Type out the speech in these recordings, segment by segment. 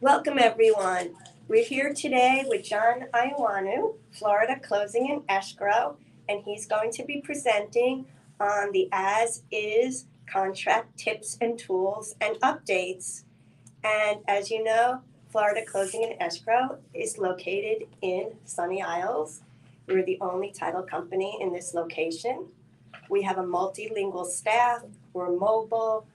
Welcome, everyone. We're here today with John Iowanu, Florida Closing and Escrow, and he's going to be presenting on the as-is contract tips and tools and updates. And as you know, Florida Closing and Escrow is located in Sunny Isles. We're the only title company in this location. We have a multilingual staff. We're mobile,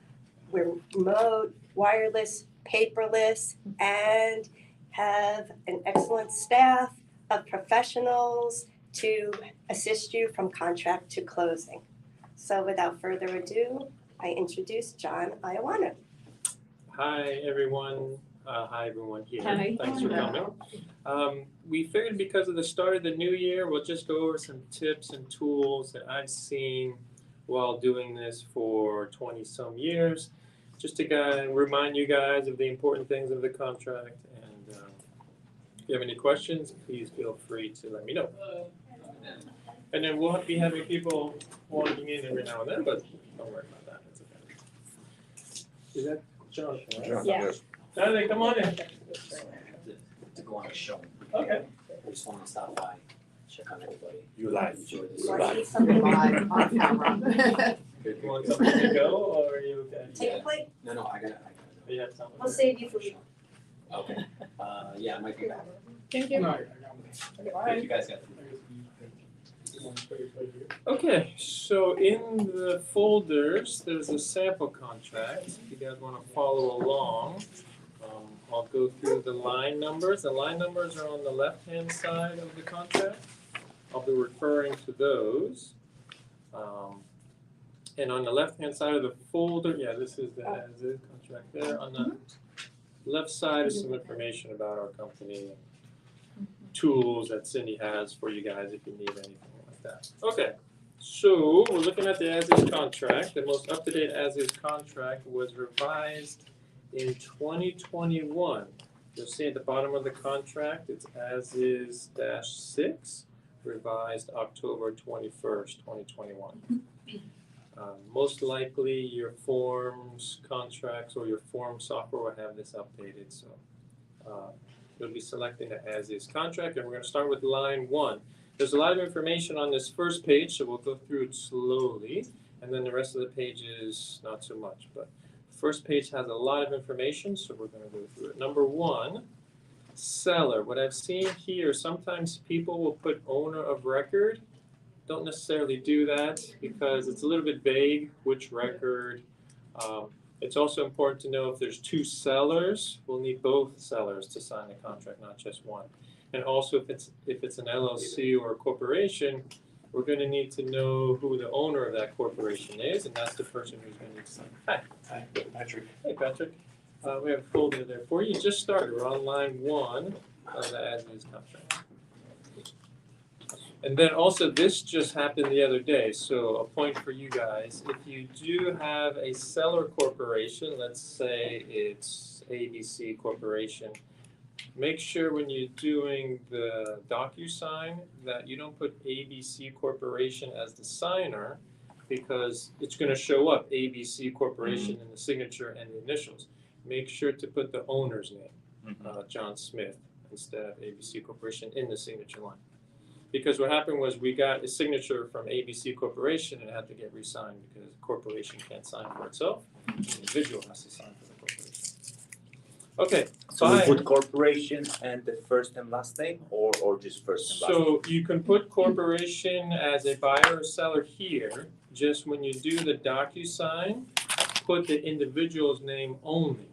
we're remote, wireless, paperless, and have an excellent staff of professionals to assist you from contract to closing. So without further ado, I introduce John Iowanu. Hi, everyone. Hi, everyone here. Hi. Thanks for coming. We figured because of the start of the new year, we'll just go over some tips and tools that I've seen while doing this for 20-some years, just to remind you guys of the important things of the contract. And if you have any questions, please feel free to let me know. And then we'll be having people walking in every now and then, but don't worry about that. It's okay. Is that Jonathan, right? Yeah. Jonathan, come on in. To go on a show. Okay. I just want to stop by, check on everybody. You live. Enjoy this. You live. Something Live on camera. Good, You want good. something to go, or are you okay? Take a plate. No, I gotta Do you have something? We'll save you for go. Okay, yeah, I might be back. Thank you. If you guys got. Okay, so in the folders, there's a sample contract. If you guys want to follow along, I'll go through the line numbers. The line numbers are on the left-hand side of the contract. I'll be referring to those. And on the left-hand side of the folder, yeah, this is the as-is contract there. On the left side is some information about our company, tools that Cindy has for you guys if you need anything like that. Okay, so we're looking at the as-is contract. The most up-to-date as-is contract was revised in 2021. You'll see at the bottom of the contract, it's as-is-6, revised October 21st, 2021. Most likely your forms, contracts, or your form software will have this updated. So you'll be selecting the as-is contract, and we're going to start with line 1. There's a lot of information on this first page, so we'll go through it slowly, and then the rest of the page is not so much. But the first page has a lot of information, so we're going to go through it. Number 1, seller. What I've seen here, sometimes people will put owner of record. Don't necessarily do that because it's a little bit vague which record. It's also important to know if there's 2 sellers, we'll need both sellers to sign the contract, not just one. And also if it's an LLC or a corporation, we're going to need to know who the owner of that corporation is, and that's the person who's going to need to sign. Hi. Hi, Patrick. Hey, Patrick. We have a folder there for you. You just started. We're on line 1 of the as-is contract. And then also, this just happened the other day, so a point for you guys. If you do have a seller corporation, let's say it's ABC Corporation, make sure when you're doing the DocuSign that you don't put ABC Corporation as the signer, because it's going to show up ABC Corporation in the signature and the initials. Make sure to put the owner's name, John Smith, instead of ABC Corporation in the signature line. Because what happened was we got a signature from ABC Corporation and it had to get re-signed because the corporation can't sign for itself. The individual has to sign for the corporation. Okay, So we put corporation and the first and last name, or just first and last name? so you can put corporation as a buyer or seller here. Just when you do the DocuSign, put the individual's name only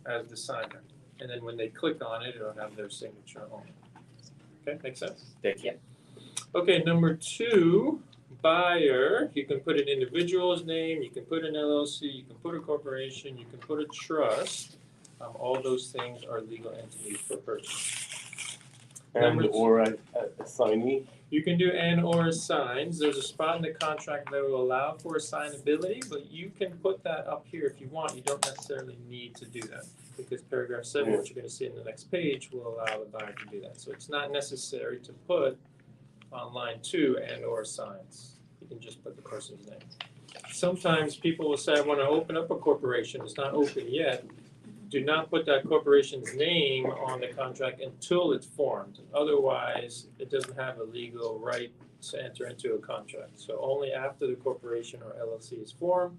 as the signer. And then when they click on it, it'll have their signature only. Okay, makes sense? Thank you. Okay, number 2, buyer. You can put an individual's name, you can put an LLC, you can put a corporation, you can put a trust. All those things are legal entities for purchase. Or a signee. You can do and or assigns. There's a spot in the contract that will allow for assignability, but you can put that up here if you want. You don't necessarily need to do that because paragraph 7, which you're going to see in the next page, will allow the buyer to do that. So it's not necessary to put on line 2 and or assigns. You can just put the person's name. Sometimes people will say, I want to open up a corporation. It's not open yet. do not put that corporation's name on the contract until it's formed. Otherwise, it doesn't have a legal right to enter into a contract. So only after the corporation or LLC is formed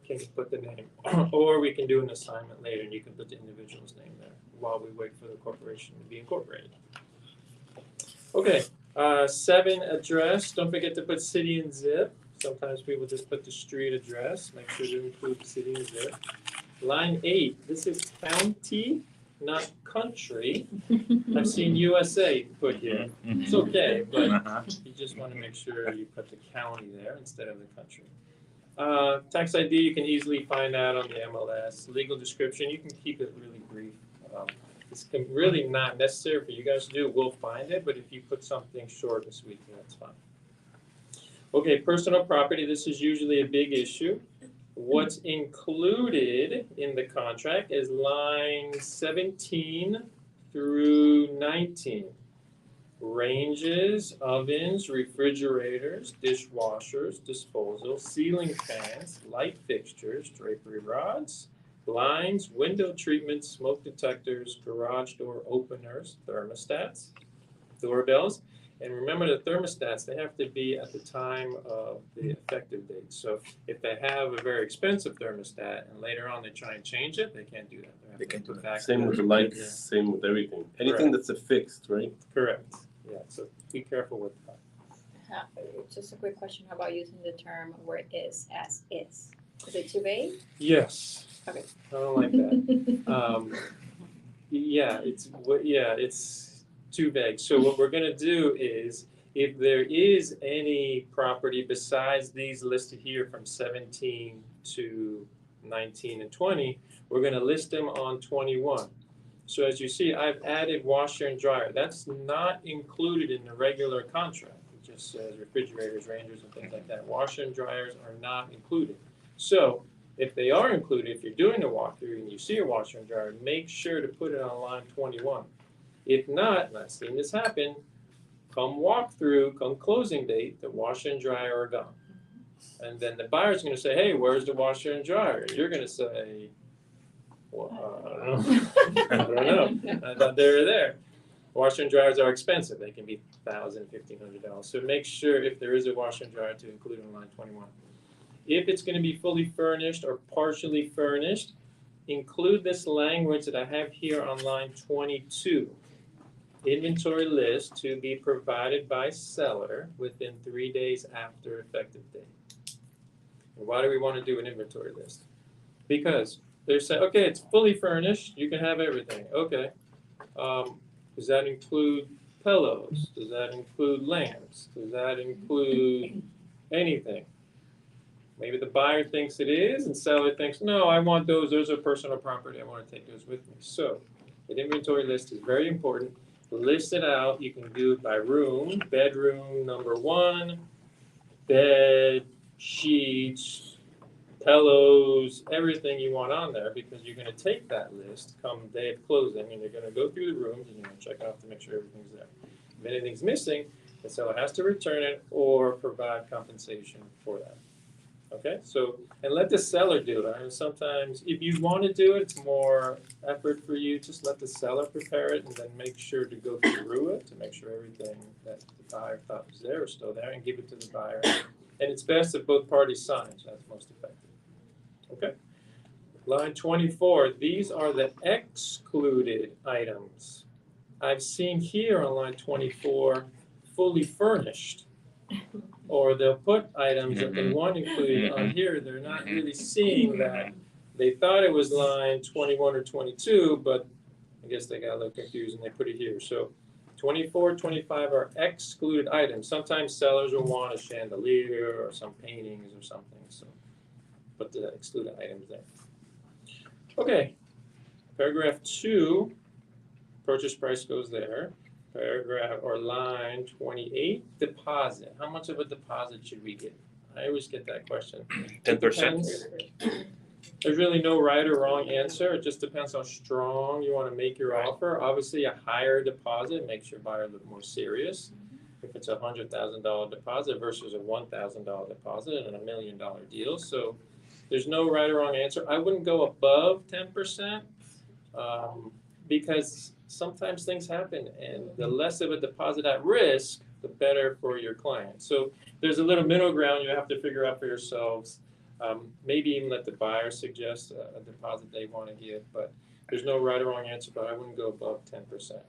can you put the name. Or we can do an assignment later and you can put the individual's name there while we wait for the corporation to be incorporated. Okay, 7, address. Don't forget to put city and zip. Sometimes people just put the street address. Make sure to include city and zip. Line 8, this is county, not country. I've seen USA put here. It's okay, but you just want to make sure you put the county there instead of the country. Tax ID, you can easily find that on the MLS. Legal description, you can keep it really brief. It's really not necessary for you guys to do. We'll find it, but if you put something short and sweet, that's fine. Okay, personal property, this is usually a big issue. What's included in the contract is line 17 through 19. Ranges, ovens, refrigerators, dishwashers, disposal, ceiling fans, light fixtures, drapery rods, blinds, window treatments, smoke detectors, garage door openers, thermostats, doorbells. And remember the thermostats, they have to be at the time of the effective date. So if they have a very expensive thermostat and later on they try and change it, they can't do that. They can't do that. Same with the lights, same with everything. Anything that's affixed, right? Correct. Yeah, so be careful with that. Just a quick question, how about using the term where is as is? Is it too vague? Yes. Okay. I don't like that. It's too vague. So what we're gonna do is, if there is any property besides these listed here from 17 to 19 and 20, we're gonna list them on 21. So as you see, I've added washer and dryer. That's not included in the regular contract. It just says refrigerators, rangers, and things like that. Washer and dryers are not included. So if they are included, if you're doing a walkthrough and you see a washer and dryer, make sure to put it on line 21. If not, and I've seen this happen, come walkthrough, come closing date, the washer and dryer are gone. And then the buyer's gonna say, hey, where's the washer and dryer? You're gonna say, well, I don't know. I thought they were there. Washer and dryers are expensive. They can be $1,000, $1,500. So make sure if there is a washer and dryer to include in line 21. If it's gonna be fully furnished or partially furnished, include this language that I have here on line 22. Inventory list to be provided by seller within 3 days after effective date. And why do we want to do an inventory list? Because they're saying, okay, it's fully furnished, you can have everything. Okay. Does that include pillows? Does that include lamps? Does that include anything? Maybe the buyer thinks it is and seller thinks, no, I want those. Those are personal property. I want to take those with me. So an inventory list is very important. List it out. You can do it by room, bedroom number 1, bed, sheets, pillows, everything you want on there, because you're going to take that list come day of closing and you're going to go through the rooms and you're going to check off to make sure everything's there. If anything's missing, the seller has to return it or provide compensation for that. Okay, so, and let the seller do it. I mean, sometimes if you want to do it, it's more effort for you. Just let the seller prepare it and then make sure to go through it to make sure everything that the buyer thought was there is still there and give it to the buyer. And it's best if both parties sign, so that's most effective. Okay, line 24, these are the excluded items. I've seen here on line 24, fully furnished. Or they'll put items that they want included on here, they're not really seeing that. They thought it was line 21 or 22, but I guess they got a little confused and they put it here. So 24, 25 are excluded items. Sometimes sellers will want a chandelier or some paintings or something, so put the excluded items there. Okay, paragraph 2, purchase price goes there. Paragraph or line 28, deposit. How much of a deposit should we get? I always get that question. 10%. There's really no right or wrong answer. It just depends how strong you want to make your offer. Obviously, a higher deposit makes your buyer look more serious. If it's a $100,000 deposit versus a $1,000 deposit and a $1 million deal. So there's no right or wrong answer. I wouldn't go above 10%. Because sometimes things happen, and the less of a deposit at risk, the better for your client. So there's a little middle ground you have to figure out for yourselves. Maybe even let the buyer suggest a deposit they want to give, but there's no right or wrong answer, but I wouldn't go above 10%.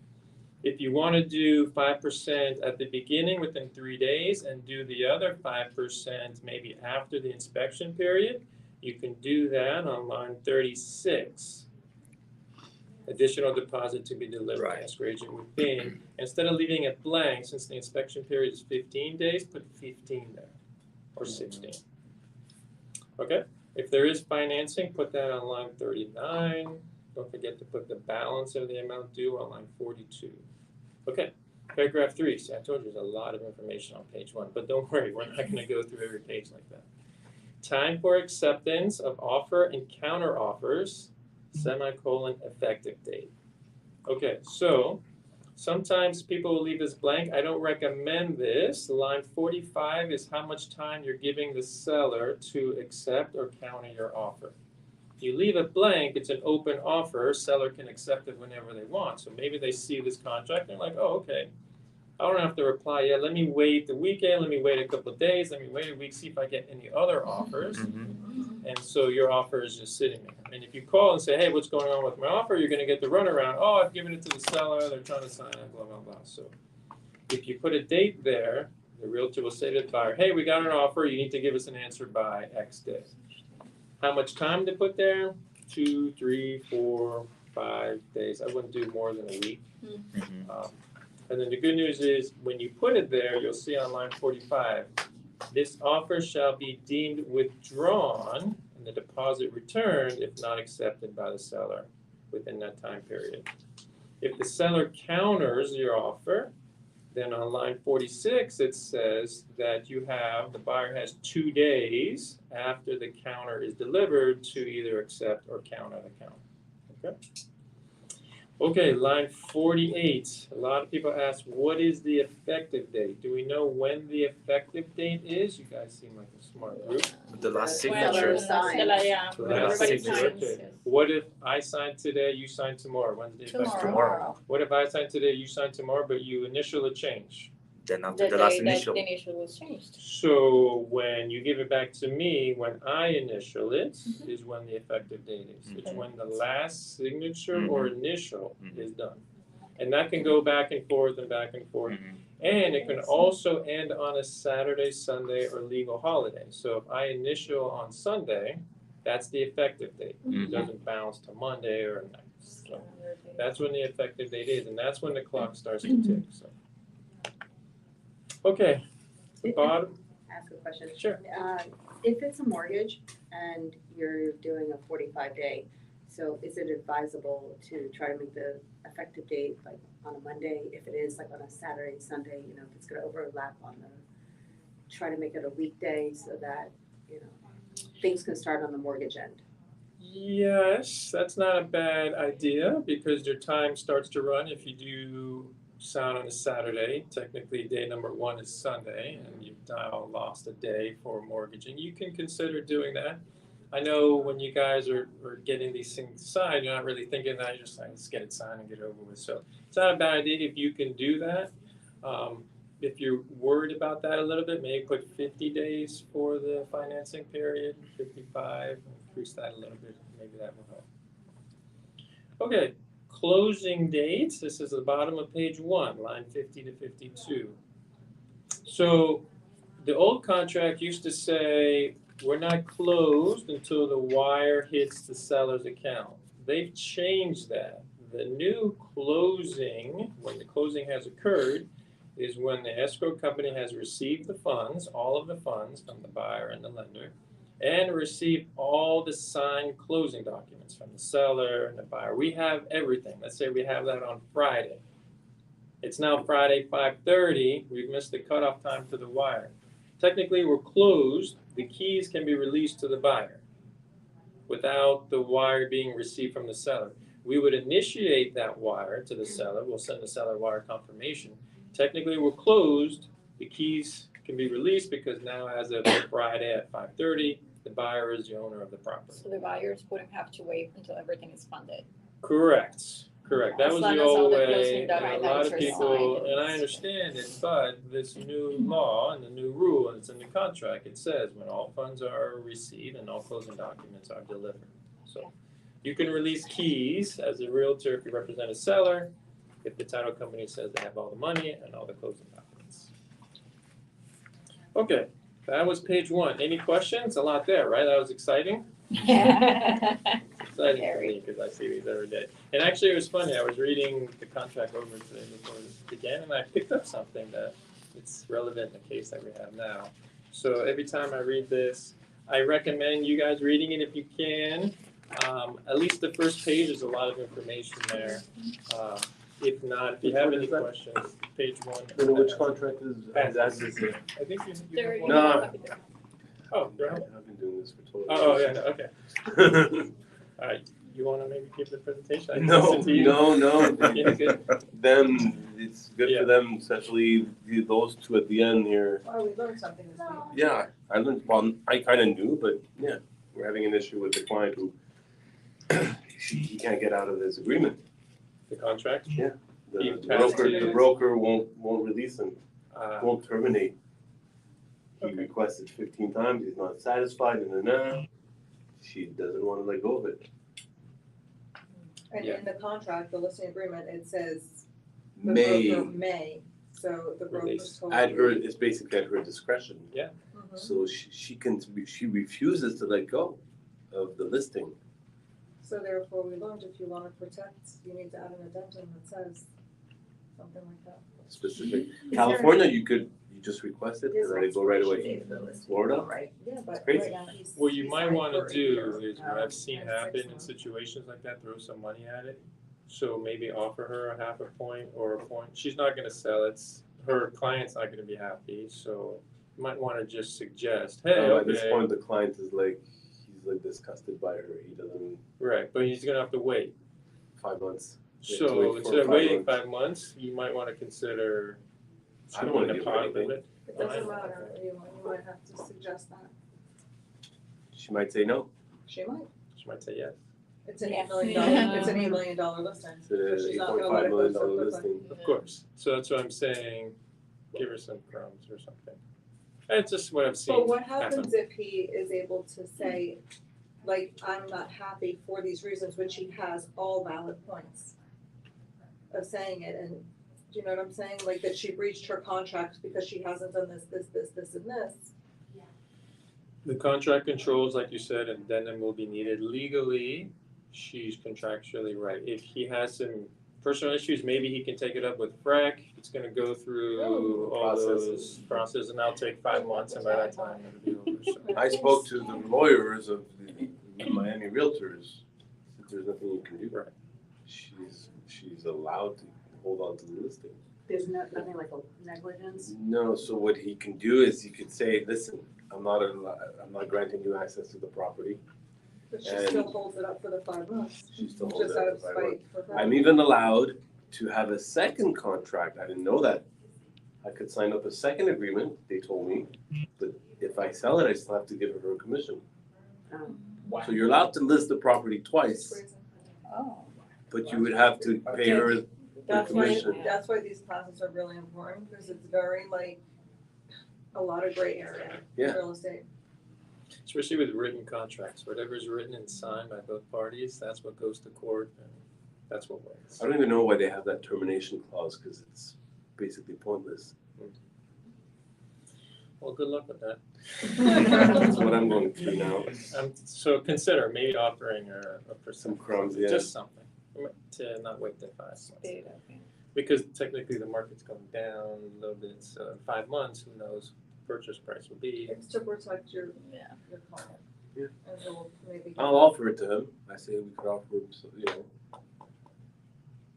If you want to do 5% at the beginning within 3 days and do the other 5% maybe after the inspection period, you can do that on line 36. Additional deposit to be delivered to Right. escrow agent within. Instead of leaving it blank, since the inspection period is 15 days, put 15 there, or 16. Okay, if there is financing, put that on line 39. Don't forget to put the balance of the amount due on line 42. Okay, paragraph 3. See, I told you there's a lot of information on page 1, but don't worry, we're not going to go through every page like that. Time for acceptance of offer and counter offers, semicolon, effective date. Okay, so sometimes people will leave this blank. I don't recommend this. Line 45 is how much time you're giving the seller to accept or counter your offer. If you leave it blank, it's an open offer. Seller can accept it whenever they want. So maybe they see this contract and they're like, oh, okay. I don't have to reply yet. Let me wait the weekend. Let me wait a couple of days. Let me wait a week, see if I get any other offers. And so your offer is just sitting there. And if you call and say, hey, what's going on with my offer? You're going to get the runaround. Oh, I've given it to the seller. They're trying to sign it, blah, blah, blah. So if you put a date there, the realtor will say to the buyer, hey, we got an offer. You need to give us an answer by X day. How much time to put there? 2, 3, 4, 5 days. I wouldn't do more than a week. And then the good news is when you put it there, you'll see on line 45, this offer shall be deemed withdrawn and the deposit returned if not accepted by the seller within that time period. If the seller counters your offer, then on line 46, it says that the buyer has 2 days after the counter is delivered to either accept or counter the counter. Okay? Okay, line 48. A lot of people ask, what is the effective date? Do we know when the effective date is? You guys seem like a smart group. The last Well, signature. yeah, The when last everybody signature, signs, okay. yes. What if I sign today, you sign tomorrow? When's the effective? Tomorrow. What if I sign today, you sign tomorrow, but you initial a change? Then The after the last day that initial. the initial was changed. So when you give it back to me, when I initial it, is when the effective date is. It's when the last signature or initial is done. And that can go back and forth and back and forth. And it can also end on a Saturday, Sunday, or legal holiday. So if I initial on Sunday, that's the effective date. It doesn't bounce to Monday or next. So that's when the effective date is, and that's when the clock starts to tick. So. Okay, the bottom. Ask a question. Sure. If it's a mortgage and you're doing a 45-day, so is it advisable to try to make the effective date like on a Monday? If it is like on a Saturday, Sunday, if it's gonna overlap on try to make it a weekday so that, things can start on the mortgage end. Yes, that's not a bad idea because your time starts to run if you do sign on a Saturday. Technically, day number 1 is Sunday, and you've now lost a day for mortgaging. You can consider doing that. I know when you guys are getting these things signed, you're not really thinking that. You're just like, let's get it signed and get it over with. So it's not a bad idea if you can do that. If you're worried about that a little bit, maybe put 50 days for the financing period, 55, increase that a little bit. Maybe that will help. Okay, closing dates. This is the bottom of page 1, line 50 to 52. So the old contract used to say, we're not closed until the wire hits the seller's account. They've changed that. The new closing, when the closing has occurred, is when the escrow company has received the funds, all of the funds from the buyer and the lender, and received all the signed closing documents from the seller and the buyer. We have everything. Let's say we have that on Friday. It's now Friday, 5:30. We've missed the cutoff time to the wire. Technically, we're closed. The keys can be released to the buyer without the wire being received from the seller. We would initiate that wire to the seller. We'll send the seller wire confirmation. Technically, we're closed. The keys can be released because now, as of Friday at 5:30, the buyer is the owner of the property. So the buyers wouldn't have to wait until everything is funded. Correct. That As was long the as all old the way, closing and a lot of documents are people, signed. and I understand it, but this new law and the new rule, and it's in the contract, it says when all funds are received and all closing documents are delivered. So you can release keys as a realtor if you represent a seller, if the title company says they have all the money and all the closing documents. Okay, that was page 1. Any questions? A lot there, right? That was exciting. Exciting for me because I see these every day. And actually, it was funny. I was reading the contract over today before this began, and I picked up something that it's relevant in the case that we have now. So every time I read this, I recommend you guys reading it if you can. At least the first page is a lot of information there. If not, if you have any questions, page 1. You know which contract is as is? I think you There have you one. No. Oh, I've right. been doing this for 12 Oh, yeah, years. no, okay. All right, you want to maybe give the presentation? I can No, listen to you. no. Yeah, good. Them, it's good Yeah. for them, especially those two at the end here. Well, we learned something this week. Yeah, I learned, well, I kind of knew, but yeah, we're having an issue with the client who he can't get out of his agreement. The contract? He The passed broker, it. the broker won't release him, Uh, won't terminate. He Okay. requested 15 times, he's not satisfied, and she doesn't want to let go of it. And Yeah. in the contract, the listing agreement, it says the broker May, may, so the broker's Release. told. at her, it's basically at her discretion. Mhm. So she refuses to let go of the listing. So therefore, we learned if you wanna protect, you need to add an addendum that says something like that. Specific. California, you just request it, and then they go right away. Florida, Right. Yeah, but crazy. right now he's. What you he's might signed want for to a year, do is what I've seen and 6 happen in months. situations like that, throw some money at it. So maybe offer her a half a point or a point. She's not going to sell it. Her client's not going to be happy. So you might want to just suggest, hey, At this okay, point, the client is like, he's like disgusted by her, he doesn't, right, but he's going to have to wait. 5 months. Yeah, to So wait for instead of 5 waiting months. 5 months, you might want to consider I don't wanna screwing a give her pot with anything. it. It doesn't matter, you might have to suggest that, She might say no. she might, She might say yes. it's an Yeah. $8 million, it's an $8 million listing, It's so a she's not gonna let $8.5 it go million so quickly. listing. Of course. So that's what I'm saying. Give her some crumbs or something. That's just what I've seen But what happen. happens if he is able to say, like, I'm not happy for these reasons, which he has all valid points of saying it, and do you know what I'm saying? Like that she breached her contract because she hasn't done this, and this. The contract controls, like you said, and addendum will be needed legally. She's contractually right. If he has some personal issues, maybe he can take it up with FREC. It's gonna go through all those processes, and that'll take 5 months, and by that time it'll be over, so. I spoke to the lawyers of the Miami Realtors, said there's nothing you can do. Right. She's allowed to hold on to the listing. There's nothing like a negligence. No, so what he can do is he could say, listen, I'm not granting you access to the property. But she And- still holds it up for the 5 months, She still holds just it out up of for 5 months. spite for her. I'm even allowed to have a second contract. I didn't know that. I could sign up a second agreement, they told me, but if I sell it, I still have to give her a commission. So you're allowed to list the property It's twice, crazy. Oh. but you would have to pay her the That's why, commission. that's why these classes are really important, because it's very like, a lot of gray area in Yeah. real estate. Especially with written contracts, whatever's written and signed by both parties, that's what goes to court, and that's what wins. I don't even know why they have that termination clause, because it's basically pointless. Well, good luck with that. That's what I'm going through now. So consider maybe offering her a percent. Some crumbs, yeah. Just something, to not wait the 5 months. Because technically the market's going down a little bit, so in 5 months, who knows, purchase price will be. It's to protect your Yeah. client. Yeah. And it will maybe. I'll offer it to him. I say we could offer him, so,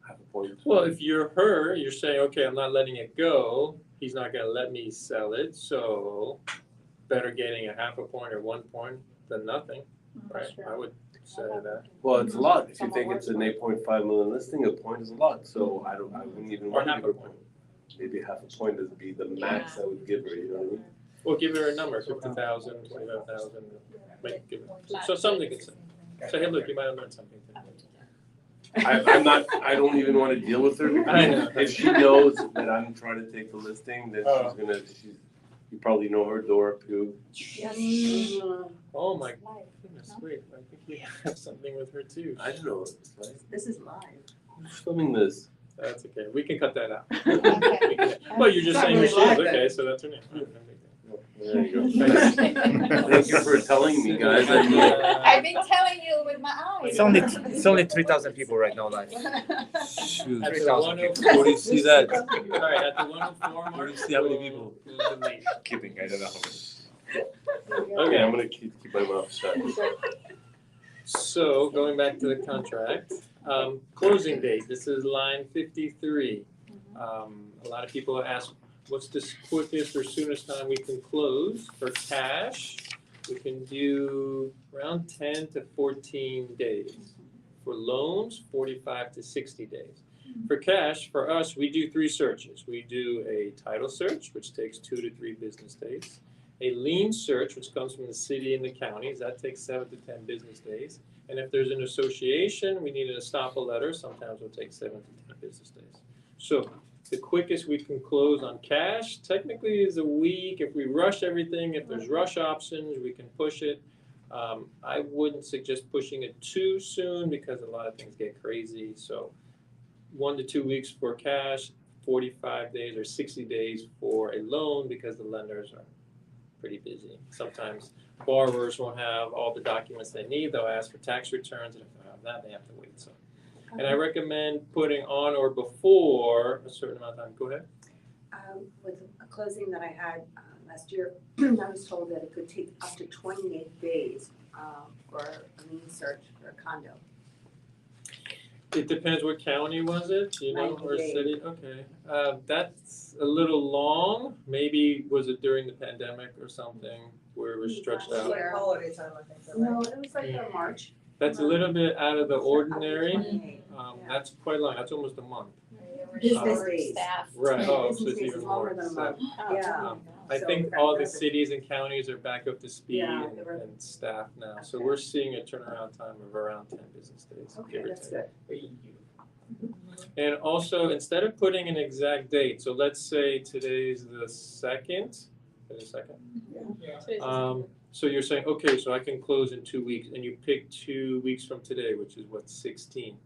half a point. Well, if you're her, you're saying, okay, I'm not letting it go, he's not gonna let me sell it, so better getting a half a point or 1 point than nothing, right? I would say that. Well, it's a lot. If you think it's an 8.5 million listing, a point is a lot. So I wouldn't even Or want to half give her a a point. point. Maybe half a point would be the max I would give her, you know what I mean? Well, give her a number, 50,000, 25,000, give it, so something to consider. Say, hey, look, you might have learned something today. I'm not, I don't even wanna deal with her I know. because if she knows that I'm trying to take the listing, then you probably know her, Dora Pugh. Oh my goodness, wait, I think we have something with her too. I don't know what it's like. This is live. Who's filming this? That's okay, we can cut that out. Okay. We can- Well, you're just Not saying who really she is, live then. okay, so that's her name. All right, There you go. Thank Thank you for telling me, guys. I mean, I've been telling you with my eyes. It's only 3,000 people right now live. shoot. At the 3,000 104 Where do you see that? Alright, at the 104 mark. Where do you see how many we'll people? close the meeting. Kidding, I don't know how many. Okay, I'm gonna keep my mouth shut. So, going back to the contract, closing date, this is line 53. A lot of people ask, what's the quickest or soonest time we can close? For cash, we can do around 10 to 14 days. For loans, 45 to 60 days. For cash, for us, we do 3 searches. We do a title search, which takes 2 to 3 business days. A lien search, which comes from the city and the counties, that takes 7 to 10 business days. And if there's an association, we need an estoppel letter, sometimes it'll take 7 to 10 business days. So the quickest we can close on cash technically is a week. If we rush everything, if there's rush options, we can push it. I wouldn't suggest pushing it too soon because a lot of things get crazy. So 1 to 2 weeks for cash, 45 days or 60 days for a loan because the lenders are pretty busy. Sometimes borrowers won't have all the documents they need. They'll ask for tax returns, and if they don't have that, they have to wait. So, and I recommend putting on or before a certain amount of time. Go ahead. With a closing that I had last year, I was told that it could take up to 28 days for a lien search for a condo. It depends what county was it, you know, 90 or days. city, okay. That's a little long, maybe was it during the pandemic or something where it was stretched It's out? like holiday time, I think, so, No, right? it was like March. That's a little bit out of the ordinary, 28. that's quite long, that's almost a month. Business days. Staff. Right, oh, so Business it's days even is more. longer than a So, month. Oh, Yeah. I So think that all the does it. cities and counties are back up to speed Yeah, and they were- and staffed now, so we're seeing a turnaround time of around 10 business days, Okay, give or that's take. good. And also, instead of putting an exact date, so let's say today's the 2nd, is it the 2nd? So you're saying, okay, so I can close in 2 weeks, and you pick 2 weeks from today, which is what, 16.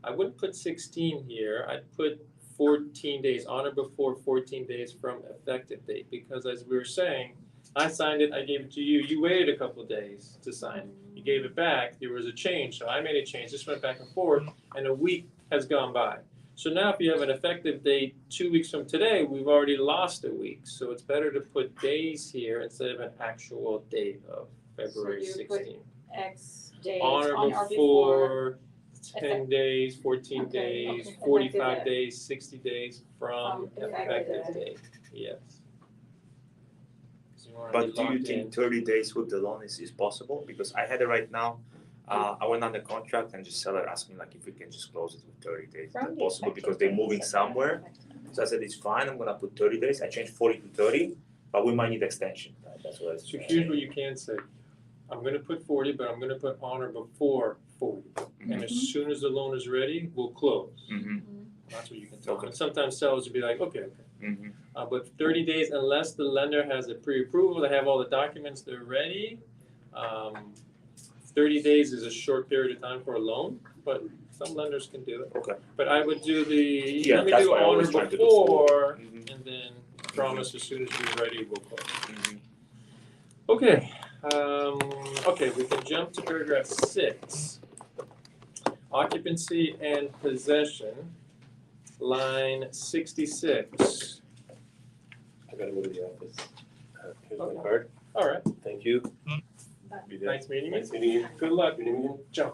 I wouldn't put 16 here, I'd put 14 days, on or before 14 days from effective date, because as we were saying, I signed it, I gave it to you, you waited a couple of days to sign it. You gave it back, there was a change, so I made a change, this went back and forth, and a week has gone by. So now if you have an effective date 2 weeks from today, we've already lost a week. So it's better to put days here instead of an actual date of February So you put 16th. X days On or before 10 days, 14 Okay, days, okay. 45 Effective days, 60 days from From effective effective date, yes. 'Cause you wanna But be do you locked in. think 30 days with the loan is possible? Because I had it right now. I went on the contract and just seller asked me like if we can just close it with 30 days. Is From that the possible effective because they're date, moving so somewhere? So I said it's fine. I'm gonna put 30 days. I changed 40 to 30, but we might need extension. Right? That's what I So here's what you can say. I'm gonna put 40, but I'm gonna put on or before 40. And as soon as the loan is ready, we'll close. Mm-hmm. That's what you can tell them. Okay. And sometimes sellers will be like, okay. Mm-hmm. But 30 days, unless the lender has a pre-approval, they have all the documents, they're ready. 30 days is a short period of time for a loan, but some lenders can do it. Okay. But I would do Yeah, let me that's do what I on or always try to do before, Mhm. and then promise as soon as we're ready, we'll close. Mm-hmm. Okay, okay, we can jump to paragraph 6. Occupancy and possession, line 66. I gotta go to the office. Here's my Okay. card, All right, thank you. Be there. nice meeting you. Nice meeting you. Good luck. Your name again? John.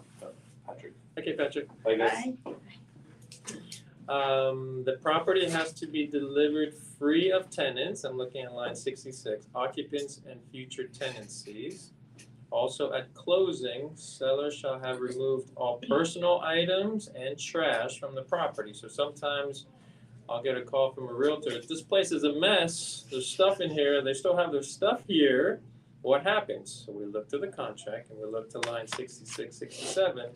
Patrick. Okay, Patrick. Bye guys. The property has to be delivered free of tenants. I'm looking at line 66. Occupants and future tenancies. Also at closing, seller shall have removed all personal items and trash from the property. So sometimes I'll get a call from a realtor. This place is a mess. There's stuff in here. They still have their stuff here. What happens? So we look to the contract and we look to line 66, 67.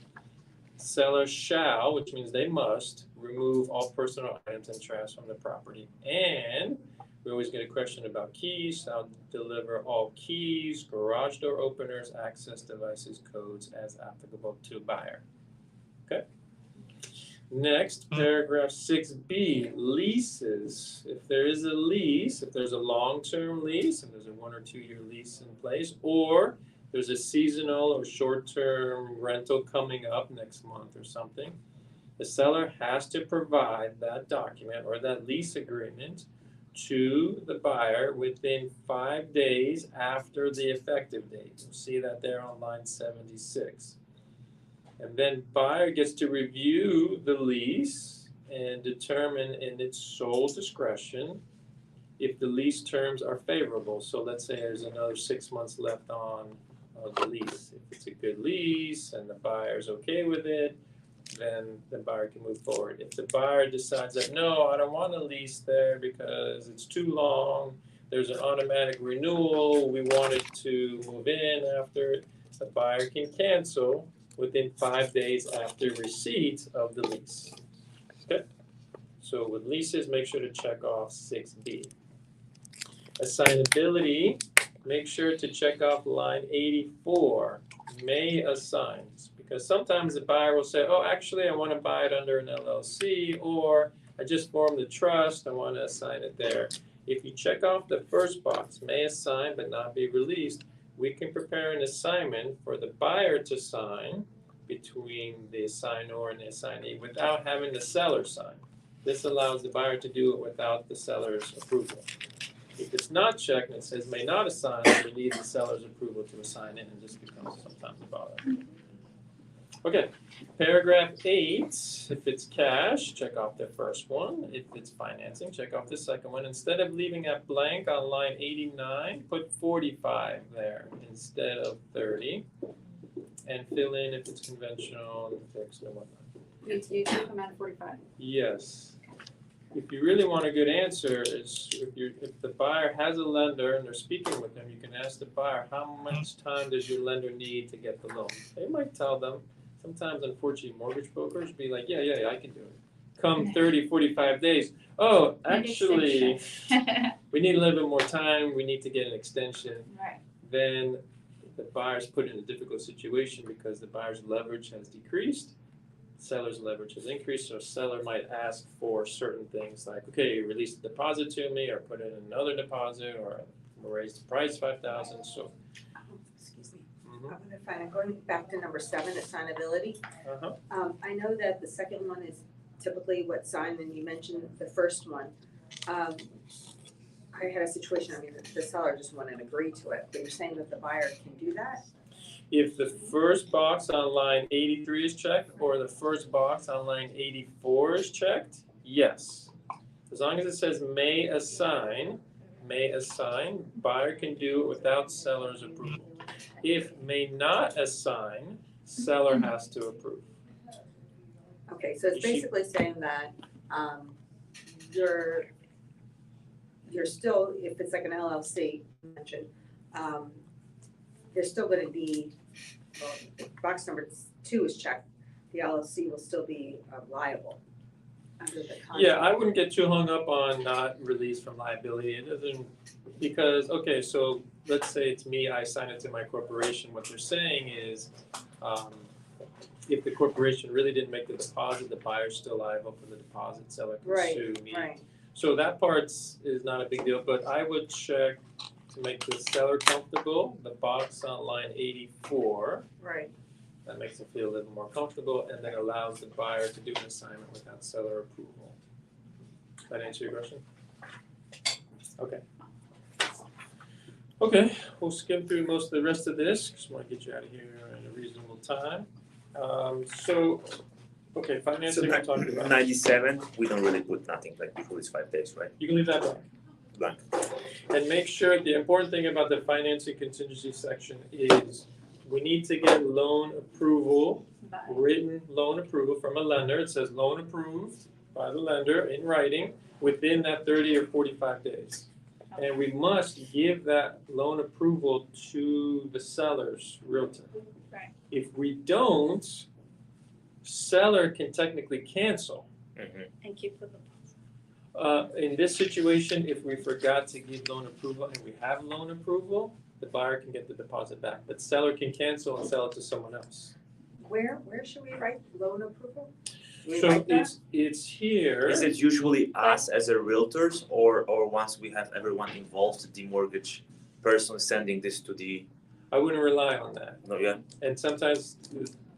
Seller shall, which means they must, remove all personal items and trash from the property. And we always get a question about keys. Shall deliver all keys, garage door openers, access devices, codes as applicable to buyer. Okay. Next, paragraph 6B, leases. If there is a lease, if there's a long-term lease, if there's a 1 or 2 year lease in place, or there's a seasonal or short-term rental coming up next month or something, the seller has to provide that document or that lease agreement to the buyer within 5 days after the effective date. You'll see that there on line 76. And then buyer gets to review the lease and determine in its sole discretion if the lease terms are favorable. So let's say there's another 6 months left on the lease. If it's a good lease and the buyer's okay with it, then the buyer can move forward. If the buyer decides that, no, I don't want to lease there because it's too long, there's an automatic renewal, we wanted to move in after it, the buyer can cancel within 5 days after receipt of the lease. Okay? So with leases, make sure to check off 6B. Assignability, make sure to check off line 84, may assign. Because sometimes the buyer will say, oh, actually, I want to buy it under an LLC, or I just formed a trust, I want to assign it there. If you check off the first box, may assign but not be released, we can prepare an assignment for the buyer to sign between the assignor and the assignee without having the seller sign. This allows the buyer to do it without the seller's approval. If it's not checked and it says may not assign, we need the seller's approval to assign it, and this becomes sometimes a bother. Okay, paragraph 8, if it's cash, check off the first one. If it's financing, check off the second one. Instead of leaving that blank on line 89, put 45 there instead of 30. And fill in if it's conventional and fixed and whatnot. You took them at 45. Yes. If you really want a good answer, is if the buyer has a lender and they're speaking with them, you can ask the buyer, how much time does your lender need to get the loan? They might tell them. Sometimes, unfortunately, mortgage brokers be like, yeah, I can do it. Come 30, 45 days. Oh, actually, we need a little bit more time. We need to get an extension. Right. Then the buyer's put in a difficult situation because the buyer's leverage has decreased, seller's leverage has increased, so seller might ask for certain things like, okay, release the deposit to me, or put in another deposit, or raise the price $5,000. So. Excuse me. Mm-hmm. I'm gonna find it. Going back to number 7, assignability. Uh-huh. I know that the second one is typically what's signed, and you mentioned the first one. I had a situation, I mean, the seller just wouldn't agree to it, but you're saying that the buyer can do that? If the first box on line 83 is checked, or the first box on line 84 is checked, yes. As long as it says may assign, buyer can do it without seller's approval. If may not assign, seller has to approve. Okay, so it's basically saying that, you're still, if it's like an LLC, you mentioned, they're still gonna be, well, if box number 2 is checked, the LLC will still be liable under the contract. Yeah, I wouldn't get too hung up on not released from liability. It doesn't, because, okay, so let's say it's me, I sign it to my corporation. What they're saying is, if the corporation really didn't make the deposit, the buyer's still liable for the deposit, seller can sue me. Right. So that part is not a big deal, but I would check to make the seller comfortable, the box on line 84. Right. That makes them feel a little more comfortable, and then allows the buyer to do an assignment without seller approval. That answer your question? Okay. Okay, we'll skim through most of the rest of this, just want to get you out of here in a reasonable time. Okay, financing we're talking about. 97, we don't really put nothing like before it's 5 days, right? You can leave that blank. Blank. And make sure, the important thing about the financing contingency section is we need to get loan approval, written loan approval from a lender. It says loan approved by the lender in writing within that 30 or 45 days. And we must give that loan approval to the seller's realtor. Right. If we don't, seller can technically cancel. And keep the deposit. In this situation, if we forgot to give loan approval and we have loan approval, the buyer can get the deposit back, but seller can cancel and sell it to someone else. Where should we write loan approval? We So write that? it's here. Is it usually us as a realtors or once we have everyone involved, the mortgage person sending this to the, I wouldn't rely on that. no, yeah? And sometimes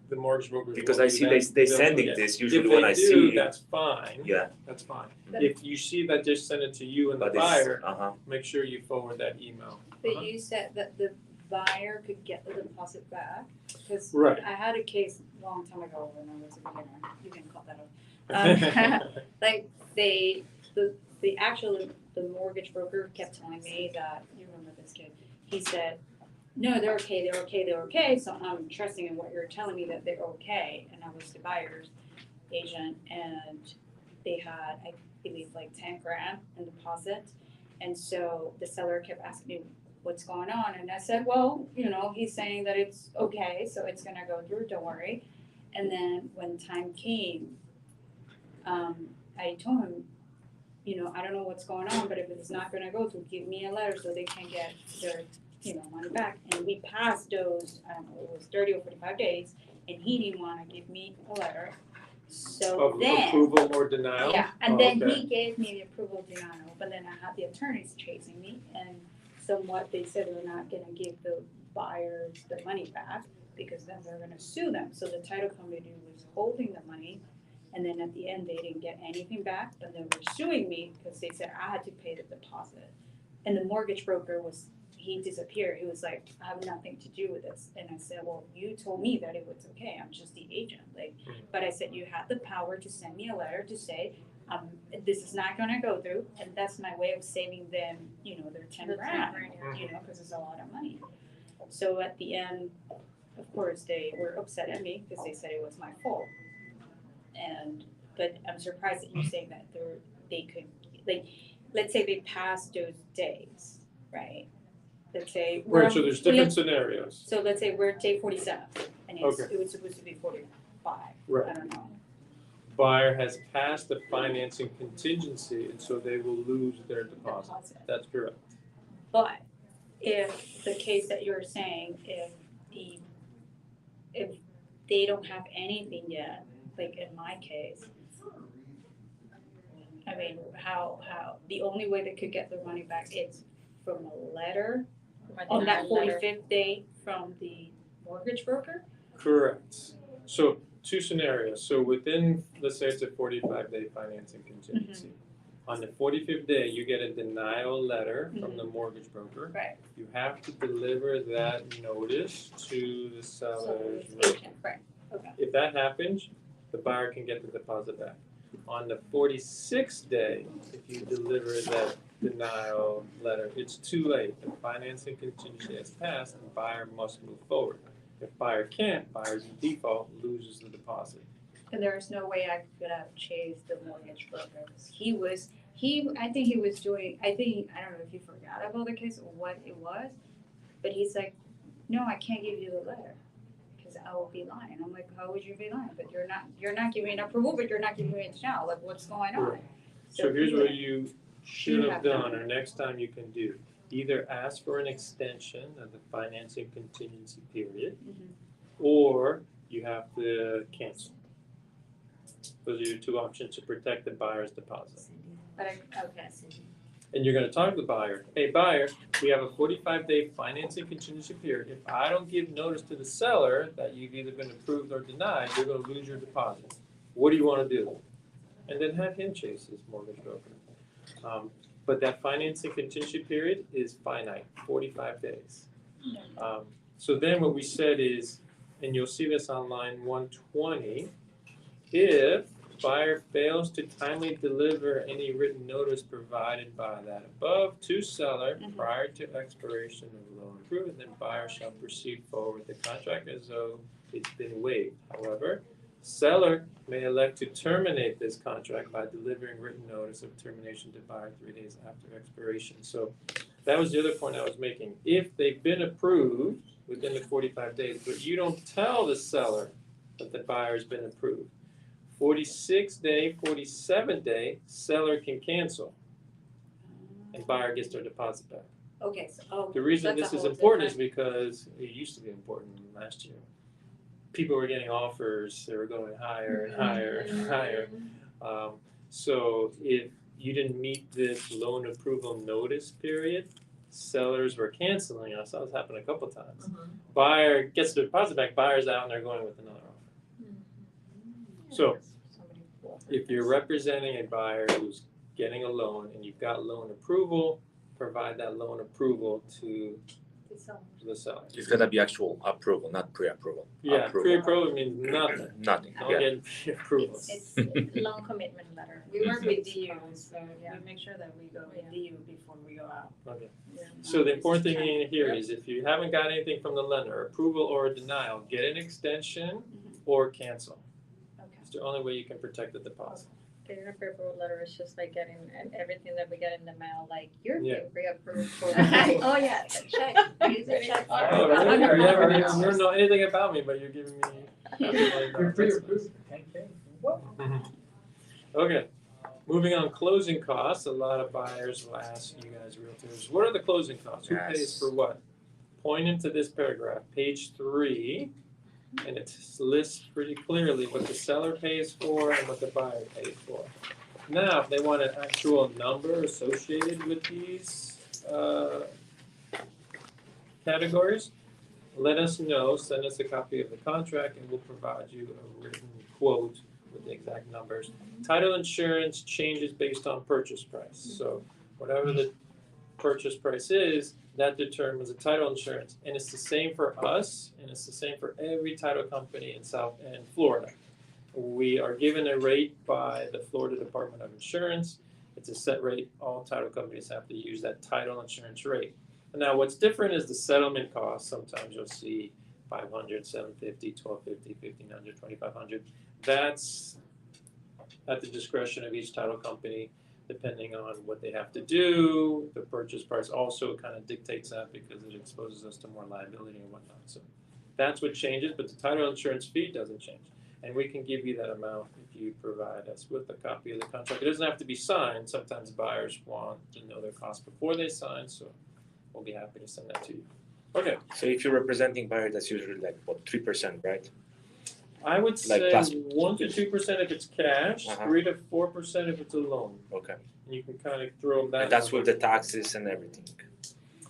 the mortgage brokers Because won't I do see that. they They'll sending do it. this If usually they when I do, see, that's fine. yeah, That's fine. But- If you see that just send it to you and the but it's, buyer, uh-huh, make sure you forward that email. But you said that the buyer could get the deposit back, because Right. I had a case a long time ago when I was a beginner, you can cut that off. Like the mortgage broker kept telling me that, you remember this kid, he said, no, they're okay, so I'm trusting in what you're telling me that they're okay, and I was the buyer's agent, and they had, I believe, like 10 grand in deposit, and so the seller kept asking me, what's going on, and I said, well, he's saying that it's okay, so it's gonna go through, don't worry, and then when time came, I told him, I don't know what's going on, but if it's not gonna go through, give me a letter so they can get their, money back. And we passed those, I don't know, it was 30 or 45 days, and he didn't wanna give me a letter. So Of then, approval or denial? yeah, and Oh, then okay. he gave me the approval denial, but then I had the attorneys chasing me, and somewhat they said they're not gonna give the buyers the money back, because then they're gonna sue them. So the title company was holding the money, and then at the end, they didn't get anything back, but they were suing me because they said I had to pay the deposit. And the mortgage broker he disappeared. He was like, I have nothing to do with this. And I said, well, you told me that it was okay. I'm just the agent. But I said, you had the power to send me a letter to say, this is not gonna go through. And that's my way of saving them, their 10 grand, because it's a lot of money. So at the end, of course, they were upset at me because they said it was my fault. But I'm surprised that you're saying that they could, let's say they passed those days, right? Let's say. Right, so there's different scenarios. So let's say we're day 47, and Okay. it was supposed to be 45, Right. I don't know. Buyer has passed the financing contingency, and so they will lose their deposit. That's correct. But if the case that you're saying, if they don't have anything yet, like in my case, I mean, how, the only way they could get their money back is from a letter on that 45th day from the mortgage broker? Correct. So two scenarios. So within, let's say it's a 45-day financing contingency. On the 45th day, you get a denial letter from the mortgage broker. Right. You have to deliver that notice to the So seller's it's agent, right, okay. If that happens, the buyer can get the deposit back. On the 46th day, if you deliver that denial letter, it's too late. The financing contingency has passed and the buyer must move forward. If buyer can't, buyer's in default, loses the deposit. And there's no way I could have chased the mortgage broker. I think he was doing, I don't know if he forgot about the case or what it was, but he's like, no, I can't give you the letter because I will be lying. I'm like, how would you be lying? But you're not giving me approval, but you're not giving me a now. Like, what's going on? Right. So here's he what would- you should have have done, done. or next time you can do. Either ask for an extension of the financing contingency period, Mhm. or you have to cancel. Those are your two options to protect the buyer's deposit. But okay. And you're gonna talk to the buyer, hey buyer, we have a 45-day financing contingency period. If I don't give notice to the seller that you've either been approved or denied, you're gonna lose your deposit. What do you wanna do? And then have him chase his mortgage broker. But that financing contingency period is finite, 45 days. So then what we said is, and you'll see this on line 120, if buyer fails to timely deliver any written notice provided by that above to seller Mhm. prior to expiration of loan approval, then buyer shall proceed forward with the contract as though it's been waived. However, seller may elect to terminate this contract by delivering written notice of termination to buyer 3 days after expiration. So that was the other point I was making. If they've been approved within the 45 days, but you don't tell the seller but the buyer's been approved. 46-day, 47-day, seller can cancel and buyer gets their deposit back. Okay, so, The reason that's this a is whole important is different- because it used to be important last year. People were getting offers, they were going higher and higher and higher. So if you didn't meet this loan approval notice period, sellers were canceling us. That was happening a couple times. Buyer gets their deposit back, buyer's out and they're going with another offer. So Somebody will- if you're representing a buyer who's getting a loan and you've got loan approval, provide that loan approval to the seller. It's gonna be actual approval, not pre-approval. Yeah, Approval. pre-approval means nothing. Nothing, Don't yeah. get pre-approvals. It's loan commitment letter. We work with DU, DU, so we make sure that we go with DU before we go out. Okay. Yeah. So the important thing in here is if you haven't got anything from the lender, approval or a denial, get an extension or cancel. Okay. It's the only way you can protect the deposit. Getting a pre-approval letter is just like getting everything that we get in the mail, like, you're Yeah. being pre-approved for. Oh, yeah, check, use a check. Oh, really? Or you don't know anything about me, but you're giving me. You're pre-approved. Okay, moving on, closing costs. A lot of buyers will ask you guys realtors, what are the closing costs? Who pays Yes. for what? Point into this paragraph, page 3, and it lists pretty clearly what the seller pays for and what the buyer pays for. Now, if they want an actual number associated with these categories, let us know, send us a copy of the contract, and we'll provide you a written quote with the exact numbers. Title insurance changes based on purchase price, so whatever the purchase price is, that determines the title insurance, and it's the same for us, and it's the same for every title company in Florida. We are given a rate by the Florida Department of Insurance. It's a set rate. All title companies have to use that title insurance rate. Now, what's different is the settlement cost. Sometimes you'll see $500, $750, $1,250, $1,500, $2,500. That's at the discretion of each title company, depending on what they have to do. The purchase price also kind of dictates that because it exposes us to more liability and whatnot. So that's what changes, but the title insurance fee doesn't change. And we can give you that amount if you provide us with a copy of the contract. It doesn't have to be signed. Sometimes buyers want to know their costs before they sign, so we'll be happy to send that to you. Okay, So if you're representing buyer, that's usually like, what, 3%, right? I would Like say plus- 1 to 2% if it's cash, Uh-huh. 3 to 4% if it's a loan. Okay. And you can kind of throw them that. And that's with number. the taxes and everything.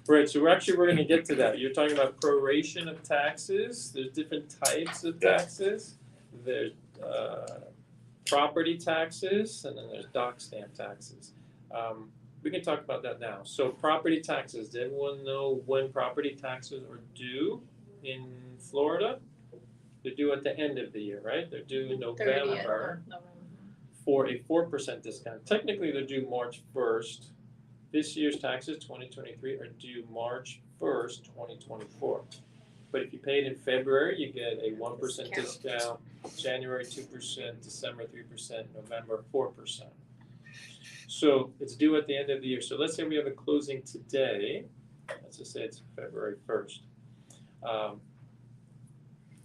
Right, so we're gonna get to that. You're talking about proration of taxes. There's different types of taxes. There's property taxes, and then there's dock stamp taxes. We can talk about that now. So property taxes, does everyone know when property taxes are due in Florida? They're due at the end of the year, right? They're due in November for a 4% discount. Technically, they're due March 1st. This year's taxes, 2023, are due March 1st, 2024. But if you paid in February, you get a 1% discount, January 2%, December 3%, November 4%. So it's due at the end of the year. So let's say we have a closing today. Let's just say it's February 1st.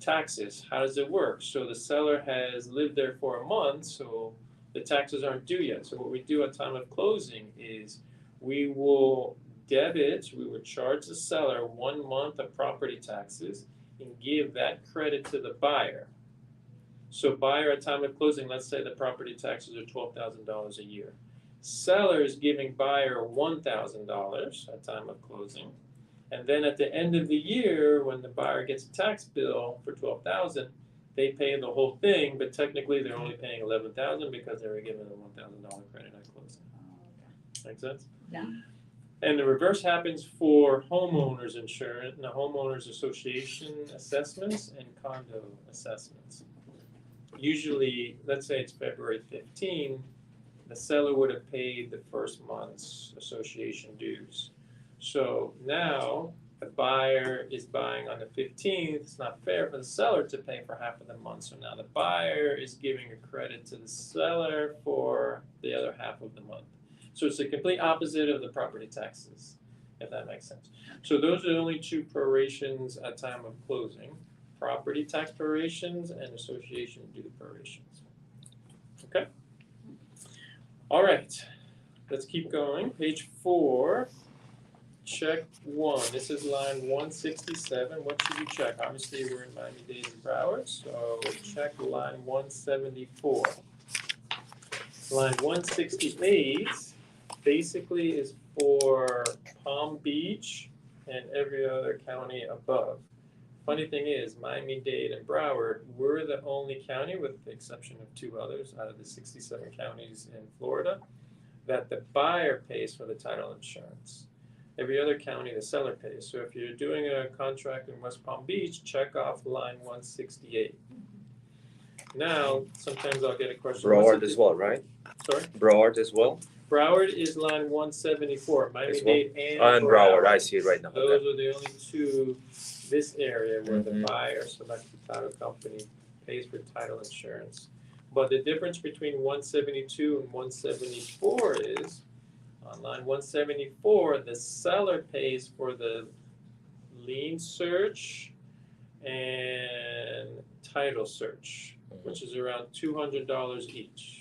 Taxes, how does it work? So the seller has lived there for a month, so the taxes aren't due yet. So what we do at time of closing is we will charge the seller 1 month of property taxes and give that credit to the buyer. So buyer at time of closing, let's say the property taxes are $12,000 a year. Seller is giving buyer $1,000 at time of closing. And then at the end of the year, when the buyer gets a tax bill for $12,000, they pay the whole thing, but technically they're only paying $11,000 because they were given a $1,000 credit at closing. Make sense? Yeah. And the reverse happens for homeowners insurance, the homeowners association assessments and condo assessments. Usually, let's say it's February 15, the seller would have paid the first month's association dues. So now the buyer is buying on the 15th. It's not fair for the seller to pay for half of the month. So now the buyer is giving a credit to the seller for the other half of the month. So it's the complete opposite of the property taxes, if that makes sense. So those are the only two prorations at time of closing. property tax prorations and association due prorations. Okay? All right, let's keep going. Page 4, check 1. This is line 167. What should you check? Obviously, we're in Miami-Dade and Broward, so check line 174. Line 168 basically is for Palm Beach and every other county above. Funny thing is, Miami-Dade and Broward, we're the only county, with the exception of 2 others out of the 67 counties in Florida, that the buyer pays for the title insurance. Every other county, the seller pays. So if you're doing a contract in West Palm Beach, check off line 168. Now, sometimes I'll get a question. Broward as well, right? Sorry? Broward as well? Broward is line 174, Miami-Dade and Broward, I see it right now. Those Okay. are the only 2, this area where the Mhm. buyer selects the title company, pays for title insurance. But the difference between 172 and 174 is, on line 174, the seller pays for the lien search and title search, which is around $200 each.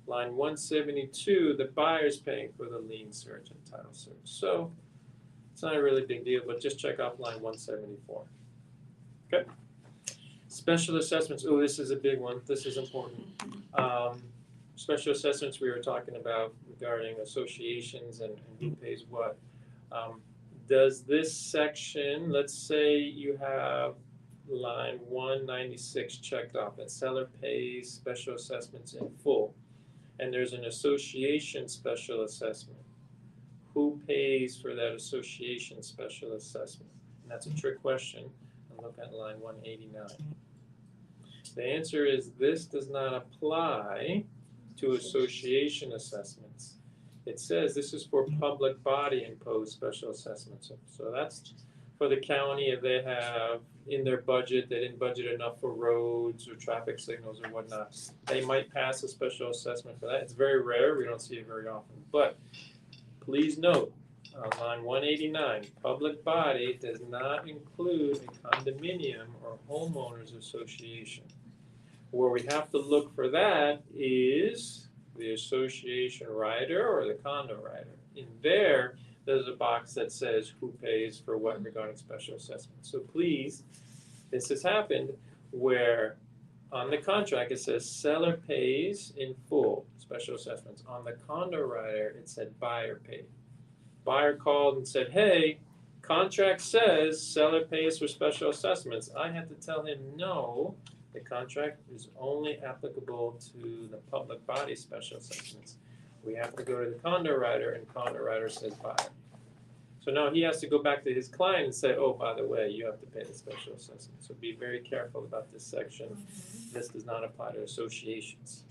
Line 172, the buyer's paying for the lien search and title search. So it's not a really big deal, but just check off line 174. Okay. Special assessments. Oh, this is a big one. This is important. Special assessments we were talking about regarding associations and who pays what. Does this section, let's say you have line 196 checked off, that seller pays special assessments in full, and there's an association special assessment. Who pays for that association special assessment? And that's a trick question. And look at line 189. The answer is this does not apply to association assessments. It says this is for public body imposed special assessments. So that's for the county if they have in their budget, they didn't budget enough for roads or traffic signals or whatnot. They might pass a special assessment for that. It's very rare, we don't see it very often. But please note, on line 189, public body does not include a condominium or homeowners association. Where we have to look for that is the association rider or the condo rider. In there, there's a box that says who pays for what regarding special assessment. So please, this has happened where on the contract it says seller pays in full special assessments. On the condo rider it said buyer paid. Buyer called and said, hey, contract says seller pays for special assessments. I had to tell him no, the contract is only applicable to the public body special assessments. We have to go to the condo rider and condo rider says buyer. So now he has to go back to his client and say, oh, by the way, you have to pay the special assessment. So be very careful about this section. This does not apply to associations.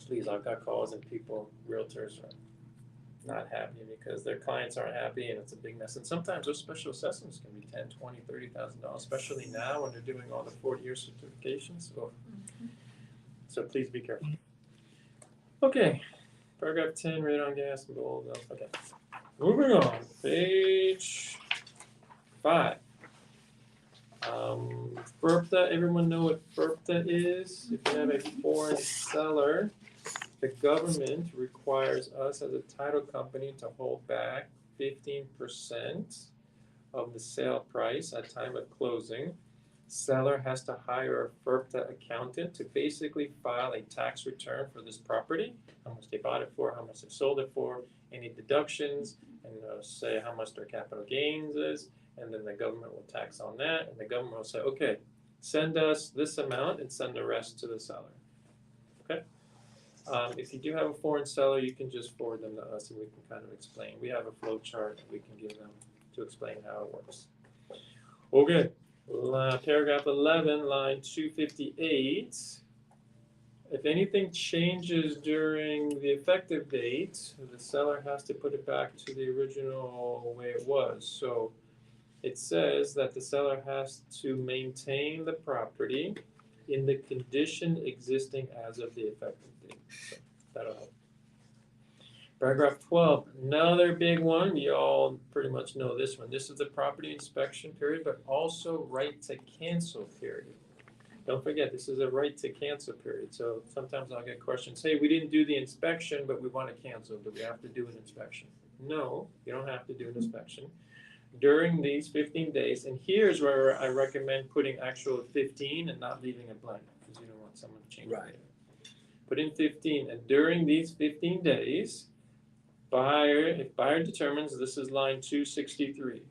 Please, I've got calls and people, realtors are not happy because their clients aren't happy and it's a big mess. And sometimes those special assessments can be $10,000, $20,000, $30,000, especially now when they're doing all the 40-year certifications. So please be careful. Okay, paragraph 10, rate on gas and gold. Okay, moving on, page 5. FIRPTA, everyone know what FIRPTA is? If you have a foreign seller, the government requires us as a title company to hold back 15% of the sale price at time of closing. Seller has to hire a FIRPTA accountant to basically file a tax return for this property, how much they bought it for, how much they sold it for, any deductions, and say how much their capital gains is, and then the government will tax on that, and the government will say, okay, send us this amount and send the rest to the seller. Okay? If you do have a foreign seller, you can just forward them to us and we can kind of explain. We have a flow chart that we can give them to explain how it works. Okay, paragraph 11, line 258. If anything changes during the effective date, the seller has to put it back to the original way it was. So it says that the seller has to maintain the property in the condition existing as of the effective date. So that'll help. Paragraph 12, another big one, you all pretty much know this one. This is the property inspection period, but also right to cancel period. Don't forget, this is a right to cancel period, so sometimes I'll get questions, hey, we didn't do the inspection, but we want to cancel, do we have to do an inspection? No, you don't have to do an inspection. During these 15 days, and here's where I recommend putting actual 15 and not leaving it blank, because you don't want someone to change it. Right. Put in 15, and during these 15 days, if buyer determines, this is line 263,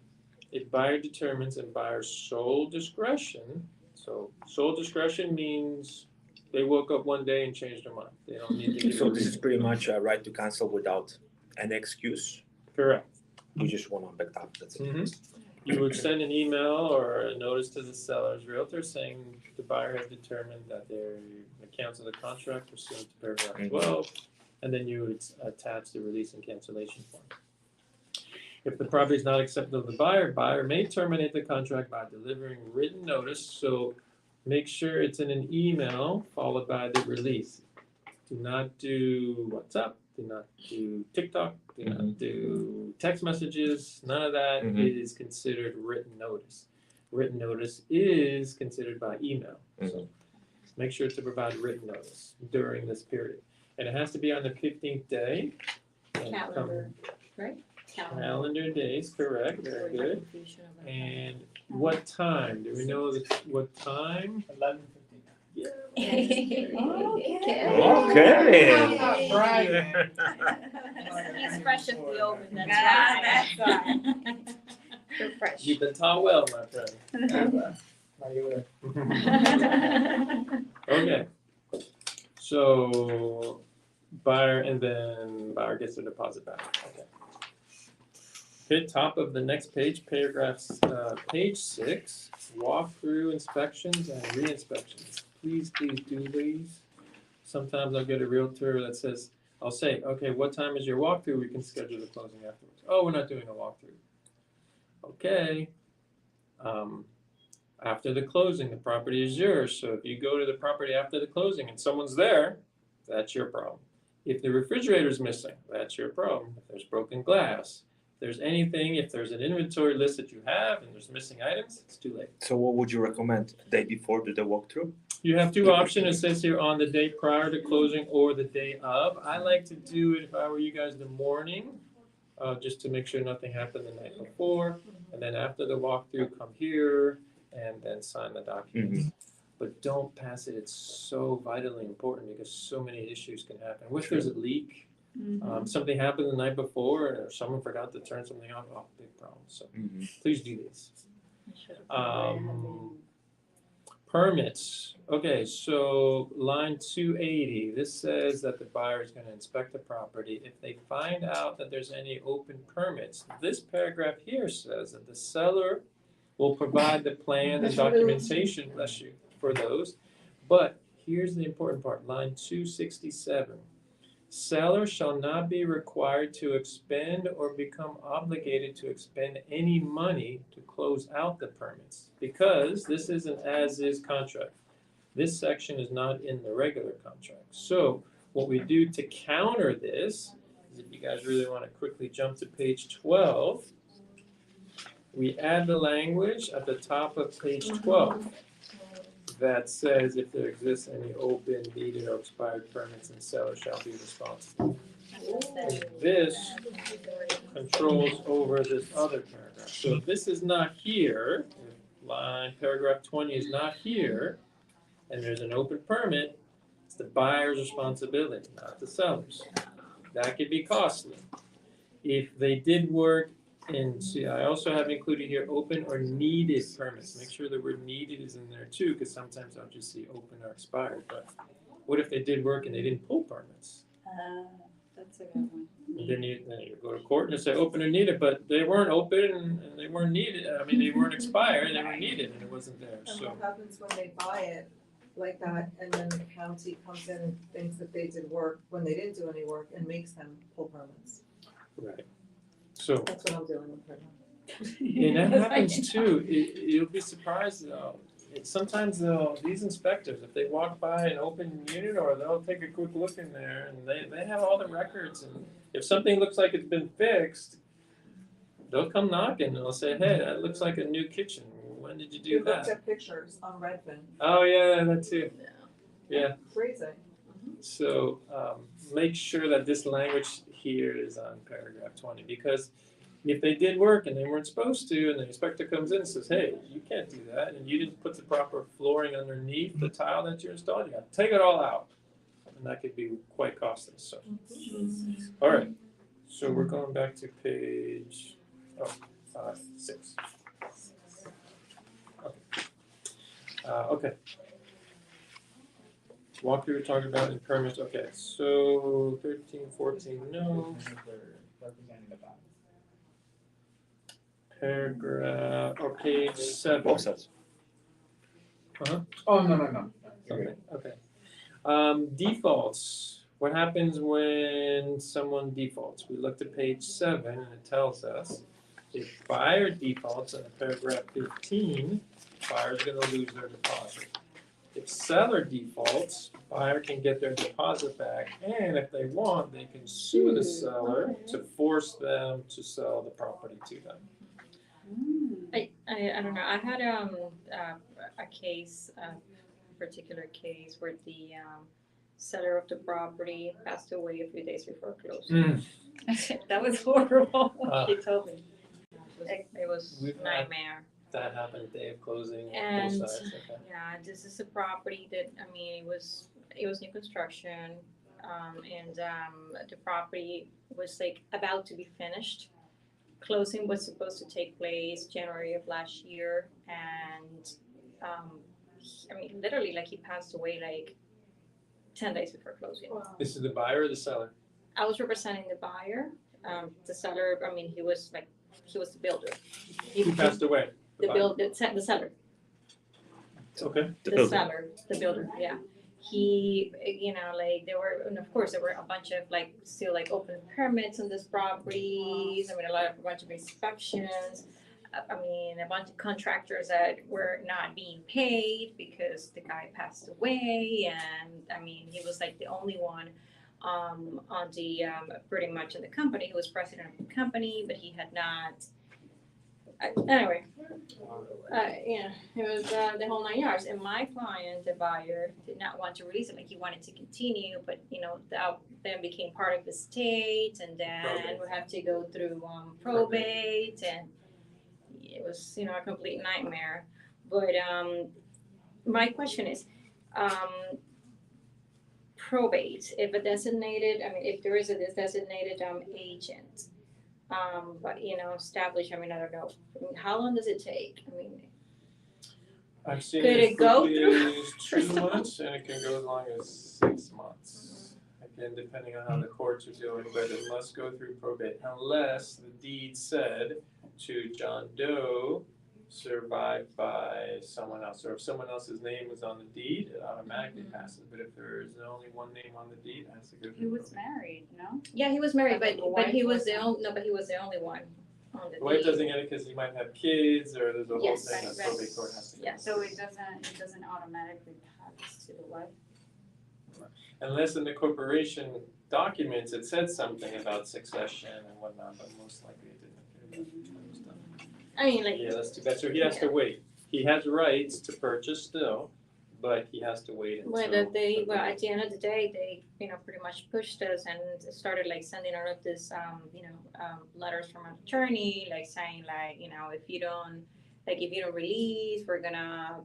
if buyer determines in buyer's sole discretion, so sole discretion means they woke up one day and changed their mind. They don't need to give So a this is reason. pretty much a right to cancel without an excuse. Correct. We just want to back up, that's it. Mhm. You would send an email or a notice to the seller's realtor saying the buyer has determined that they're going to cancel the contract pursuant to paragraph Mhm. 12, and then you would attach the release and cancellation form. If the property is not acceptable to the buyer may terminate the contract by delivering written notice, so make sure it's in an email followed by the release. Do not do WhatsApp, do not do TikTok, do not do text messages, none of that Mhm. is considered written notice. Written notice is considered by email, so make sure to provide written notice during this period. And it has to be on the 15th day. And Calendar, right? Calendar days, correct, very good. And what time, do we know what time? 11:59. Yeah. Okay. He's fresh at the oven, Ah, that's that's right. You're fresh. You've been taught well, my friend. Okay, so buyer and then buyer gets the deposit back, okay. Okay, top of the next page, paragraphs, page 6, walkthrough inspections and re-inspections. Please do these. Sometimes I'll get a realtor that says, I'll say, okay, what time is your walkthrough? We can schedule the closing afterwards. Oh, we're not doing a walkthrough. Okay. After the closing, the property is yours. So if you go to the property after the closing and someone's there, that's your problem. If the refrigerator's missing, that's your problem. If there's broken glass, if there's anything, if there's an inventory list that you have and there's missing items, it's too late. So what would you recommend? Day before do the walkthrough? You have two options. It says here on the day prior to closing or the day of. I like to do it, if I were you guys, the morning, just to make sure nothing happened the night before. And then after the walkthrough, come here and then sign the documents. But don't pass it. It's so vitally important because so many issues can happen. What if there's a leak? Something happened the night before or someone forgot to turn something off. Oh, big problem. So please do this. Permits. Okay, so line 280, this says that the buyer is going to inspect the property. If they find out that there's any open permits, this paragraph here says that the seller will provide the plan and documentation, bless you, for those. But here's the important part, line 267. Seller shall not be required to expend or become obligated to expend any money to close out the permits because this is an as-is contract. This section is not in the regular contract. So what we do to counter this is if you guys really want to quickly jump to page 12, we add the language at the top of page 12 that says if there exists any open, needed, or expired permits, then seller shall be responsible. And this controls over this other paragraph. So if this is not here, if paragraph 20 is not here, and there's an open permit, it's the buyer's responsibility, not the seller's. That could be costly. If they did work see, I also have included here open or needed permits. Make sure the word needed is in there too, because sometimes I'll just see open or expired. But what if they did work and they didn't pull permits? That's a good one. Then you go to court and say open or needed, but they weren't open and they weren't needed. I mean, they weren't expired, they were needed, and it wasn't there. And So what happens when they buy it like that and then the county comes in and thinks that they did work when they didn't do any work and makes them pull permits? right. So That's what I'm dealing with right now. and that happens too. You'll be surprised though. sometimes these inspectors, if they walk by an open unit, or they'll take a quick look in there, and they have all the records, and if something looks like it's been fixed, they'll come knocking, and they'll say, hey, that looks like a new kitchen, when did you You do looked that? at pictures on Redfin, Oh, yeah, that too, yeah. crazy. So make sure that this language here is on paragraph 20, because if they did work and they weren't supposed to, and the inspector comes in and says, hey, you can't do that, and you didn't put the proper flooring underneath the tile that you installed, you gotta take it all out. And that could be quite costly, so. All right, so we're going back to page, 6. Okay. Walkthrough, we talked about in permits, okay, so 13, 14, no. Paragraph, or page 7. Both sides. Oh, no. Okay. Defaults. What happens when someone defaults? We looked at page 7 and it tells us if buyer defaults in paragraph 15, buyer's gonna lose their deposit. If seller defaults, buyer can get their deposit back, and if they want, they can sue the seller to force them to sell the property to them. I don't know, I had a case, a particular case where the seller of the property passed away a few days before closing. That was horrible, she told me. It was We've a nightmare. That happened day of closing, And both sides, okay. yeah, this is a property that, I mean, it was new construction, and the property was like about to be finished. Closing was supposed to take place January of last year, and I mean, literally, like, he passed away like 10 days before closing. This is the buyer or the seller? I was representing the buyer. The seller, I mean, he was the builder. Who passed away? The buyer? the seller. Okay. The seller, the builder, yeah. He, you know, like, there were, and of course, there were a bunch of, like, still, like, open permits on this properties. I mean, a bunch of inspections. I mean, a bunch of contractors that were not being paid because the guy passed away. And, I mean, he was, like, the only one on the, pretty much in the company. He was president of the company, but he had not, anyway, yeah, it was the whole 9 yards. And my client, the buyer, did not want to release it. Like, he wanted to continue, but, you know, that then became part of the estate, and then Probate. we have to go through probate, and it was, you know, a complete nightmare. But my question is, probate, if a designated, I mean, if there is a designated agent, but, you know, established, I mean, I don't know, I mean, how long does it take? I mean, I've seen Could it it go quickly through as for 2 some- months, and it can go as long as 6 months. Again, depending on how the courts are doing, but it must go through probate unless the deed said to John Doe, survived by someone else. Or if someone else's name was on the deed, it automatically passes. But if there is only one name on the deed, it has to go He through was probate. married, no? yeah, he was married, Like but a wife he or was the something. only, no, but he was the only one on the The wife deed. doesn't get it because he might have kids, or there's a whole Yes, thing that right. probate court has to go. Yes. So it doesn't automatically pass to the wife? Unless in the corporation documents, it said something about succession and whatnot, but most likely it didn't. It was done. I mean, like, Yeah, that's too bad. So he has to wait. He has rights to purchase still, but he has to wait until. well, at the end of the day, they, you know, pretty much pushed us and started, like, sending out of this, letters from an attorney, like, saying, like, you know, if you don't release, we're gonna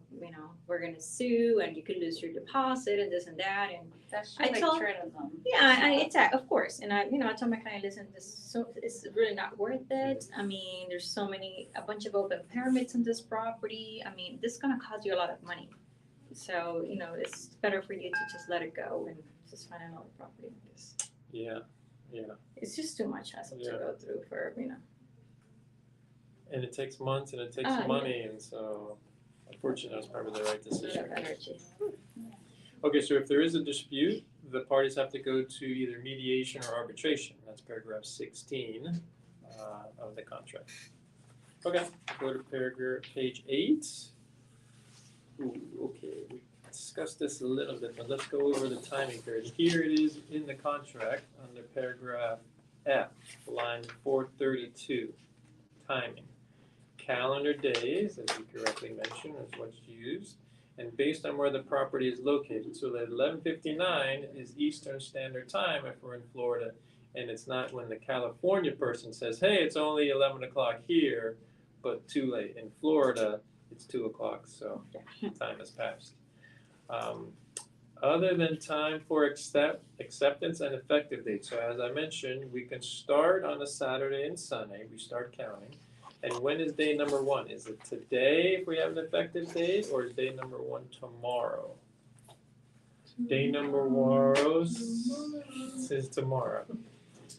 sue, and you could lose your deposit and this and that, and That's I just like told- tourism. it's of course, and I told my client, listen, it's really not worth it. I mean, there's a bunch of open permits on this property. I mean, this is gonna cost you a lot of money. So, you know, it's better for you to just let it go and just find another property, because Yeah, it's just too much hassle to Yeah. go through for, you know. and it takes months and it takes Yeah. money, and so unfortunately, that was probably the right a lot decision. of energy. Okay, so if there is a dispute, the parties have to go to either mediation or arbitration. That's paragraph 16 of the contract. Okay, go to page 8. Ooh, okay, we discussed this a little bit, but let's go over the timing period. Here it is in the contract under paragraph F, line 432, timing. Calendar days, as you correctly mentioned, is what's used, and based on where the property is located. So that 11:59 is Eastern Standard Time if we're in Florida, and it's not when the California person says, hey, it's only 11 o'clock here, but too late. In Florida, it's 2 o'clock, so time has passed. Other than time for acceptance and effective date. So as I mentioned, we can start on a Saturday and Sunday, we start counting. And when is day number 1? Is it today if we have an effective date, or is day number 1 tomorrow? Day number 1 is tomorrow.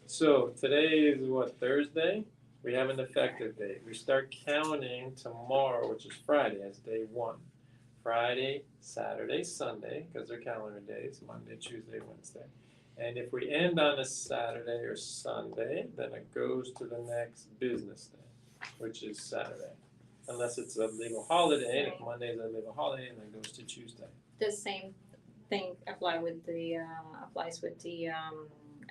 So today is what, Thursday? We have an effective date. We start counting tomorrow, which is Friday, as day 1. Friday, Saturday, Sunday, because they're calendar days, Monday, Tuesday, Wednesday. And if we end on a Saturday or Sunday, then it goes to the next business day, which is Saturday. Unless it's a legal holiday, and if Monday is a legal holiday, and then goes to Tuesday. The same thing applies with the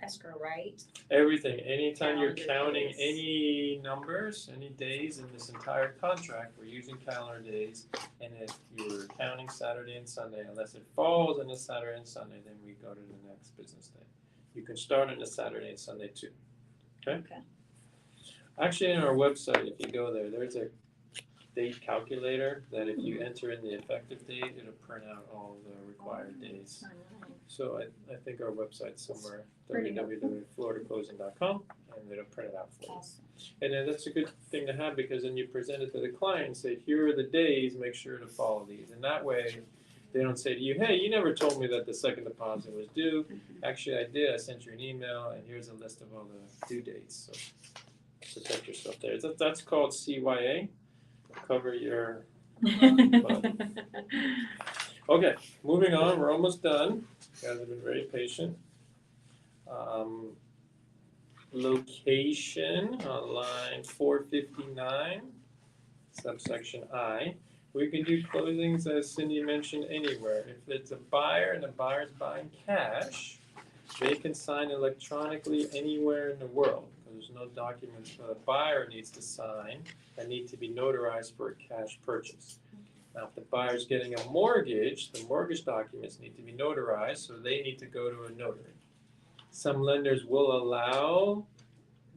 escrow, right? Everything, anytime you're Calendar counting days. any numbers, any days in this entire contract, we're using calendar days. And if you're counting Saturday and Sunday, unless it falls on a Saturday and Sunday, then we go to the next business day. You can start on a Saturday and Sunday too, okay? Okay. Actually, on our website, if you go there, there's a date calculator that if you enter in the effective date, it'll print out all the required days. So I think our website's somewhere, Pretty good. www.floridaclosing.com, and it'll print it out for you. Awesome. And then that's a good thing to have, because then you present it to the client and say, here are the days, make sure to follow these. And that way, they don't say to you, hey, you never told me that the second deposit was due. Actually, I did, I sent you an email, and here's a list of all the due dates. So protect yourself there. That's called CYA, cover your Okay, moving on, we're almost done. You guys have been very patient. Location on line 459, subsection I. We can do closings, as Cindy mentioned, anywhere. If it's a buyer and the buyer's buying cash, they can sign electronically anywhere in the world. There's no documents the buyer needs to sign that need to be notarized for a cash purchase. Now, if the buyer's getting a mortgage, the mortgage documents need to be notarized, so they need to go to a notary. Some lenders will allow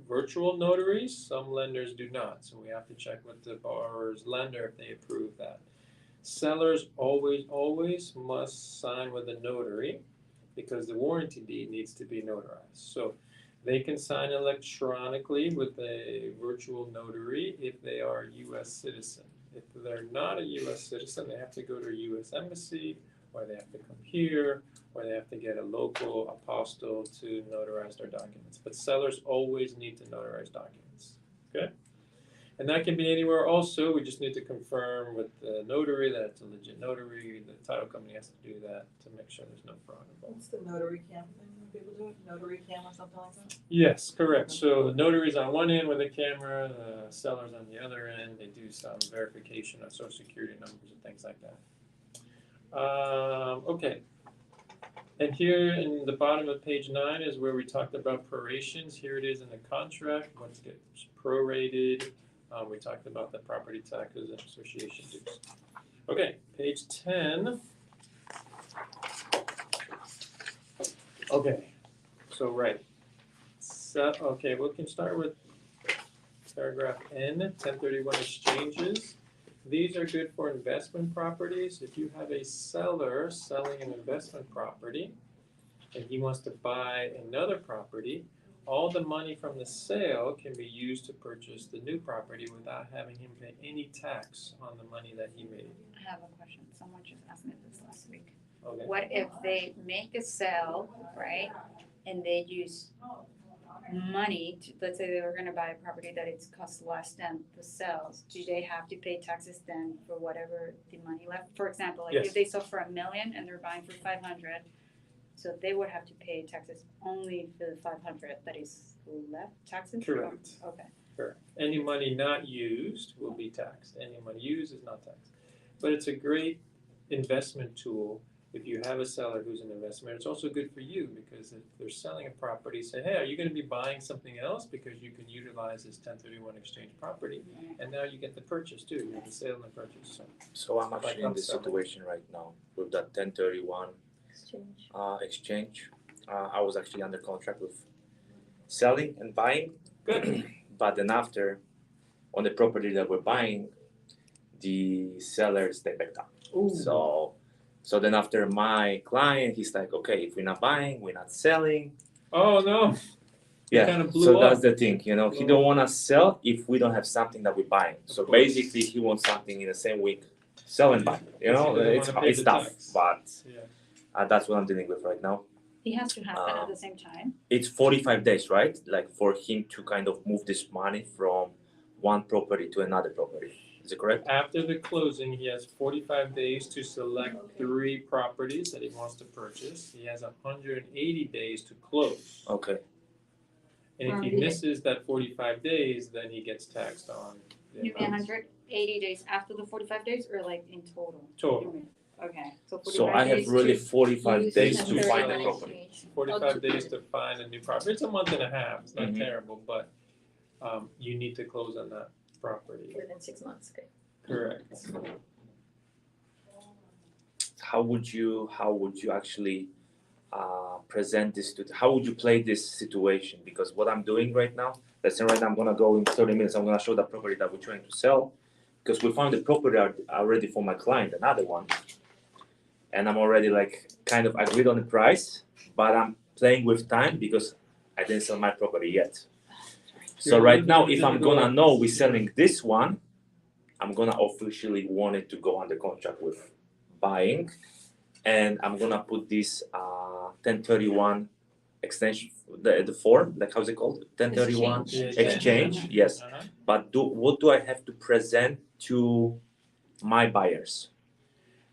virtual notaries, some lenders do not, so we have to check with the borrower's lender if they approve that. Sellers always must sign with a notary because the warranty deed needs to be notarized. So they can sign electronically with a virtual notary if they are a U.S. citizen. If they're not a U.S. citizen, they have to go to a U.S. embassy, or they have to come here, or they have to get a local apostille to notarize their documents. But sellers always need to notarize documents, okay? And that can be anywhere also. We just need to confirm with the notary that it's a legit notary. The title company has to do that to make sure there's no fraud involved. What's the notary cam thing when people do it? Notary cam or something like that? Yes, correct. So the notary's on one end with a camera, the seller's on the other end. They do some verification of social security numbers and things like that. Okay. And here in the bottom of page 9 is where we talked about prorations. Here it is in the contract, what gets prorated. We talked about the property taxes and association dues. Okay, page 10. Okay, so right. So, okay, we can start with paragraph N, 1031 exchanges. These are good for investment properties. If you have a seller selling an investment property and he wants to buy another property, all the money from the sale can be used to purchase the new property without having him pay any tax on the money that he made. I have a question. Someone just asked me this last week. Okay. What if they make a sale, right, and they use money to, let's say they were gonna buy a property that it's cost less than the sales, do they have to pay taxes then for whatever the money left? For example, like Yes. if they sold for $1 million and they're buying for 500, so they would have to pay taxes only for the 500 that is left taxes? Correct. Okay. Correct. Any money not used will be taxed. Any money used is not taxed. But it's a great investment tool. If you have a seller who's an investment, it's also good for you because if they're selling a property, say, hey, are you gonna be buying something else? Because you can utilize this 1031 exchange property, and now you get the purchase too, you have the sale and the purchase, so. So I'm actually in this upselling. situation right now with that 1031 Exchange. exchange. I was actually under contract with selling and buying. Good. But then after, on the property that we're buying, the sellers they backed up. So then after my client, he's like, okay, if we're not buying, we're not selling. Oh, no, Yeah, kinda blew so up. that's the thing, you know, he don't wanna sell if we don't have something that we're buying. So course. basically, he wants something in the same week, sell and buy, you know, He doesn't it's, wanna pay it's the tough, tax. but yeah. that's what I'm dealing with right now. It has to happen at the same time. It's 45 days, right? Like for him to kind of move this money from one property to another property. Is it correct? After the closing, he has 45 days to select 3 properties that he wants to purchase. He has 180 days to close. Okay. And if he misses that 45 days, then he gets taxed on the You mean amounts. 180 days after the 45 days, or like in total? Total. Okay, so 45 So I have days really to 45 Use days the to find a 1031 property. exchange. 45 days to find a new property. It's a month and a half. It's not Mhm. terrible, but you need to close on that property. Within 6 months, okay. Correct. How would you actually present this to? How would you play this situation? Because what I'm doing right now, let's say right now I'm gonna go in 30 minutes. I'm gonna show the property that we're trying to sell, because we found the property already for my client, another one, and I'm already like kind of agreed on the price, but I'm playing with time because I didn't sell my property yet. So You're right now, living if in I'm the gonna dark. know we're selling this one, I'm gonna officially want it to go under contract with buying, and I'm gonna put this 1031 extension, the form, like how's it called? 1031 Exchange. exchange, yes. Uh-huh. But what do I have to present to my buyers?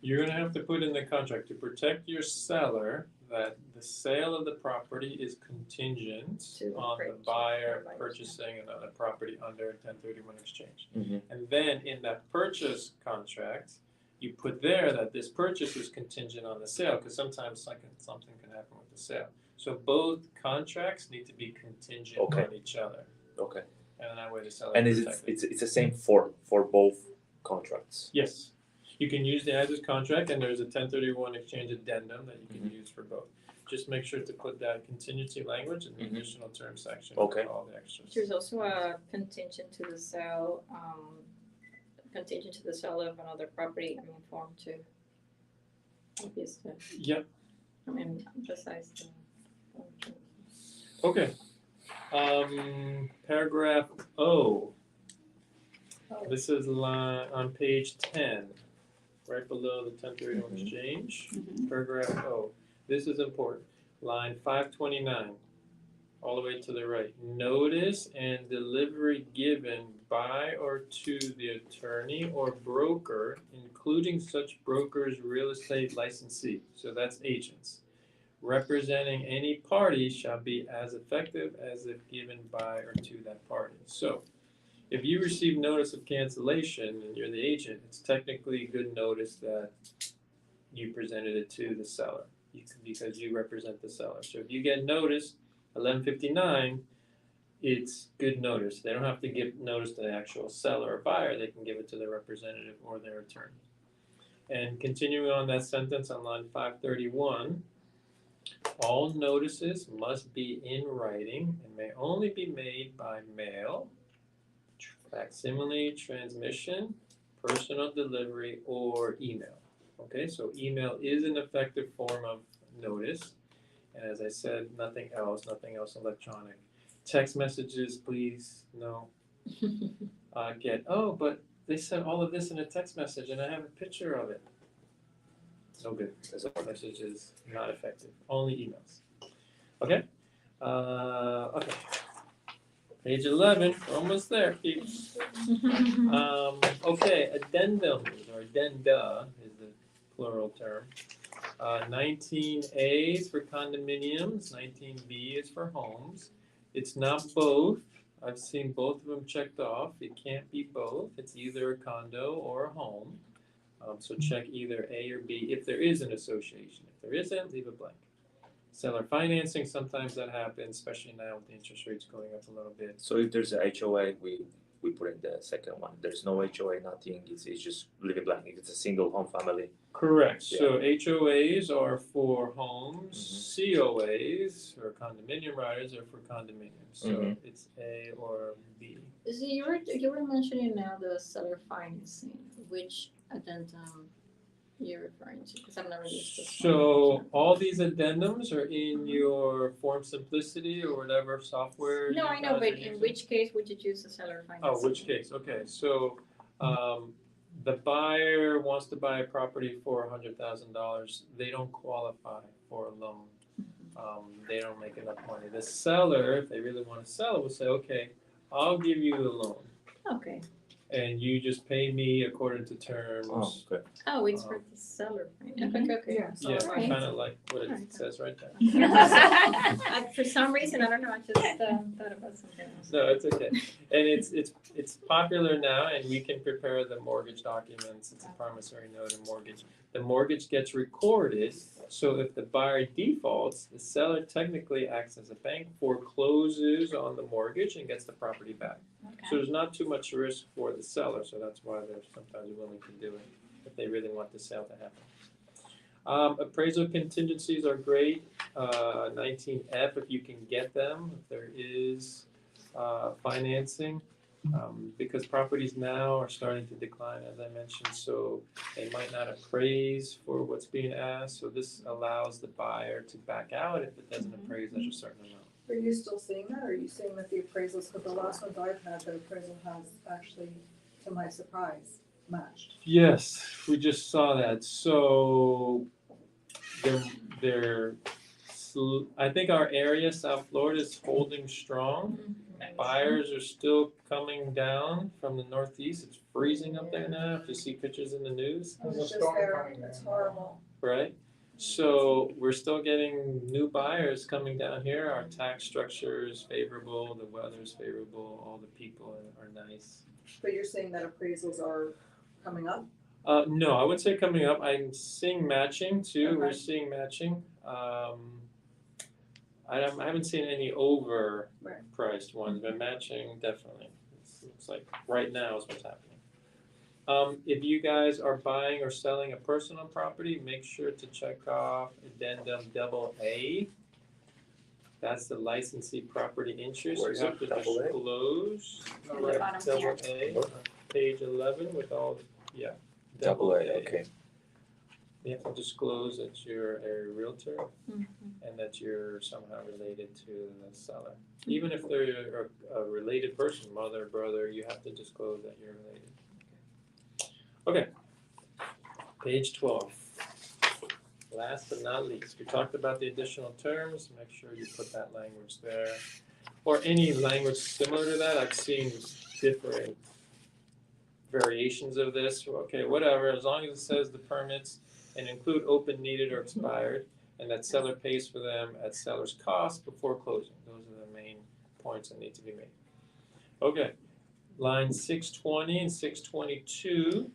You're gonna have to put in the contract to protect your seller that the sale of the property is contingent To on the purchase, buyer buyer's purchasing another property under 1031 exchange. Mhm. And then in that purchase contract, you put there that this purchase is contingent on the sale, because sometimes something can happen with the sale. So both contracts need to be contingent Okay. on each other, Okay. and that way the seller And is is it protected. it's the same form for both contracts? Yes, you can use the as-is contract, and there's a 1031 exchange addendum that you can use for both. Just make sure to put that contingency language in the Mhm. additional term section Okay. with all the extras. There's also a contingent to the sale, contingent to the sale of another property, form too. Obviously, Yep, besides the form two. okay. Paragraph O. This is on page 10, right below the 1031 Mhm. exchange. Mhm. Paragraph O. This is important. Line 529, all the way to the right. Notice and delivery given by or to the attorney or broker, including such broker's real estate licensee. So that's agents. Representing any party shall be as effective as if given by or to that party. So, if you receive notice of cancellation and you're the agent, it's technically good notice that you presented it to the seller because you represent the seller. So if you get notice 11:59, it's good notice. They don't have to give notice to the actual seller or buyer. They can give it to their representative or their attorney. And continuing on that sentence on line 531, all notices must be in writing and may only be made by mail, facsimile, transmission, personal delivery, or email. Okay, so email is an effective form of notice. And as I said, nothing else electronic. Text messages, please, no. But they said all of this in a text message and I have a picture of it. No good. Text message is not effective. Only emails. Okay? Okay. Page 11, we're almost there, peeps. Okay, addendums, or addenda is the plural term. 19A is for condominiums, 19B is for homes. It's not both. I've seen both of them checked off. It can't be both. It's either a condo or a home. So check either A or B if there is an association. If there isn't, leave it blank. Seller financing, sometimes that happens, especially now with the interest rates going up a little bit. So if there's a HOA, we put in the second one. If there's no HOA, nothing, it's just leave it blank. If it's a single home family. Correct. So HOAs are for homes, COAs or condominium riders are for condominiums. So it's A or B. So you were mentioning now the seller financing, which addendum you're referring to, because I've never used this one. So all these addendums are in your Form Simplicity or whatever software. No, you I know, guys but are in using. which case would you choose the seller financing? Oh, which case? Okay, so the buyer wants to buy a property for $100,000. They don't qualify for a loan. They don't make enough money. The seller, if they really want to sell it, will say, okay, I'll give you the loan. Okay. And you just pay me according to terms. Oh, okay. Oh, it's for the seller financing. Okay. Yeah, so Yeah, Alright. kind of like what it Alright. says right there. For some reason, I don't know, I just thought about something else. No, it's okay. And it's popular now, and we can prepare the mortgage documents. It's a promissory note and mortgage. The mortgage gets recorded, so if the buyer defaults, the seller technically acts as a bank, forecloses on the mortgage, and gets the property back. So there's not too much risk for the seller, so that's why they're sometimes willing to do it if they really want the sale to happen. Appraisal contingencies are great. 19F if you can get them, if there is financing, because properties now are starting to decline, as I mentioned, so they might not appraise for what's being asked. So this allows the buyer to back out if it doesn't appraise at a certain amount. Are you still seeing that, or are you seeing that the appraisals, because the last ones I've had, the appraisal has actually, to my surprise, matched? Yes, we just saw that. So I think our area, South Florida, is holding strong. Buyers are still coming down from the northeast. It's freezing up there now. If you see pictures in the news, I was just there, it's horrible. right? So we're still getting new buyers coming down here. Our tax structure is favorable, the weather is favorable, all the people are nice. But you're saying that appraisals are coming up? No, I would say coming up. I'm seeing matching too. We're Okay. seeing matching. I haven't seen any overpriced ones, but matching definitely. It looks like right now is what's happening. If you guys are buying or selling a personal property, make sure to check off addendum AA. That's the licensee property interest. Where is You have it? to Double A? disclose. On the Correct, bottom double here. A, on page 11 with all, yeah. Double A, okay. You have to disclose that you're a realtor Mhm. and that you're somehow related to the seller. Even if they're a related person, mother, brother, you have to disclose that you're related. Okay, page 12. Last but not least, we talked about the additional terms. Make sure you put that language there. Or any language similar to that. I've seen different variations of this. Okay, whatever, as long as it says the permits and include open, needed, or expired, and that seller pays for them at seller's cost before closing. Those are the main points that need to be made. Okay, line 620 and 622.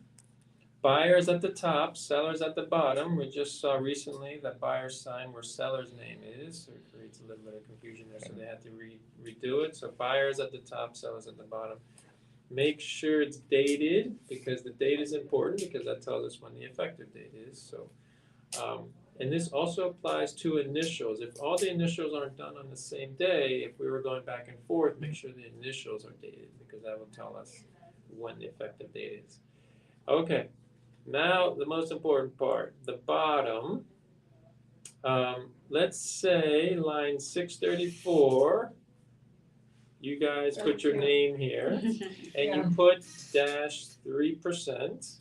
Buyers at the top, sellers at the bottom. We just saw recently that buyer's sign where seller's name is, so it creates a little bit of confusion there, so they had to redo it. So buyers at the top, sellers at the bottom. Make sure it's dated, because the date is important, because that tells us when the effective date is. So, and this also applies to initials. If all the initials aren't done on the same day, if we were going back and forth, make sure the initials are dated, because that will tell us when the effective date is. Okay, now the most important part, the bottom. Let's say line 634. You guys put your name here, and you put -3%.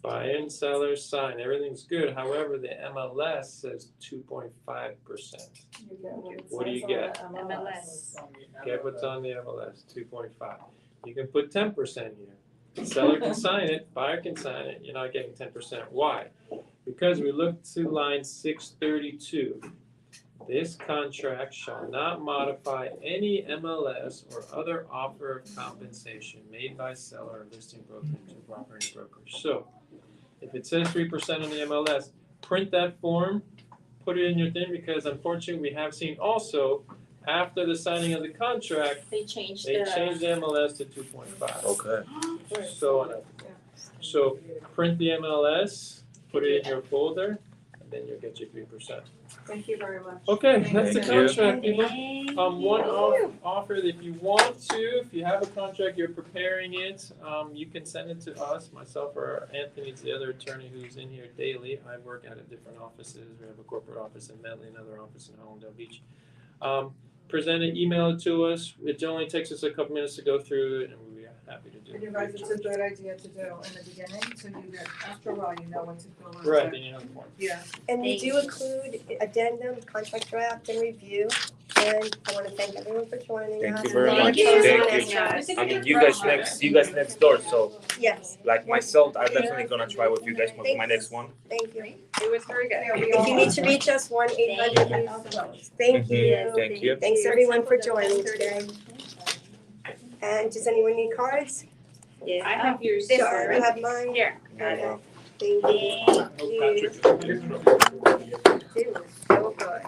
Buyer and seller sign, everything's good. However, the MLS says 2.5%. You get what it What do you says get? on the MLS. Get what's on the MLS, 2.5. You can put 10% here. Seller can sign it, buyer can sign it, you're not getting 10%. Why? Because we look to line 632. This contract shall not modify any MLS or other offer of compensation made by seller or listing broker to operating broker. So, if it says 3% on the MLS, print that form, put it in your thing, because unfortunately, we have seen also, after the signing of the contract, They changed they the. changed the MLS to 2.5. Okay. So print the MLS, put it in your folder, and then you'll get your 3%. Thank you very much. Okay, that's the Thank you. contract, people. One offer, if you want to, if you have a contract, you're preparing it, you can send it to us, myself or Anthony's the other attorney who's in here daily. I work out of different offices. We have a corporate office in Medley, another office in Hollandale Beach. Present it, email it to us. It only takes us a couple minutes to go through it, and we'll be happy to do And it. you guys, it's a good idea to do in the beginning, so you get, after a while, you know when to fill in. Right, then you have the form. Yeah. And we do include addendum, contract draft and review, and I wanna thank everyone for joining us. Thank you very Florida much. Closing Thank you. Escrow. I mean, you guys next door, so Yes, like myself, I'm definitely gonna try with you guys for my next one. thank you. It was very good. If you need to reach us, 1-800-PLEASE. Thank you. Thank you. Thanks everyone for joining today. And does anyone need cards? I have yours. Sure, I have mine. Here. Okay. Thank you. Oh, Patrick. They were so good.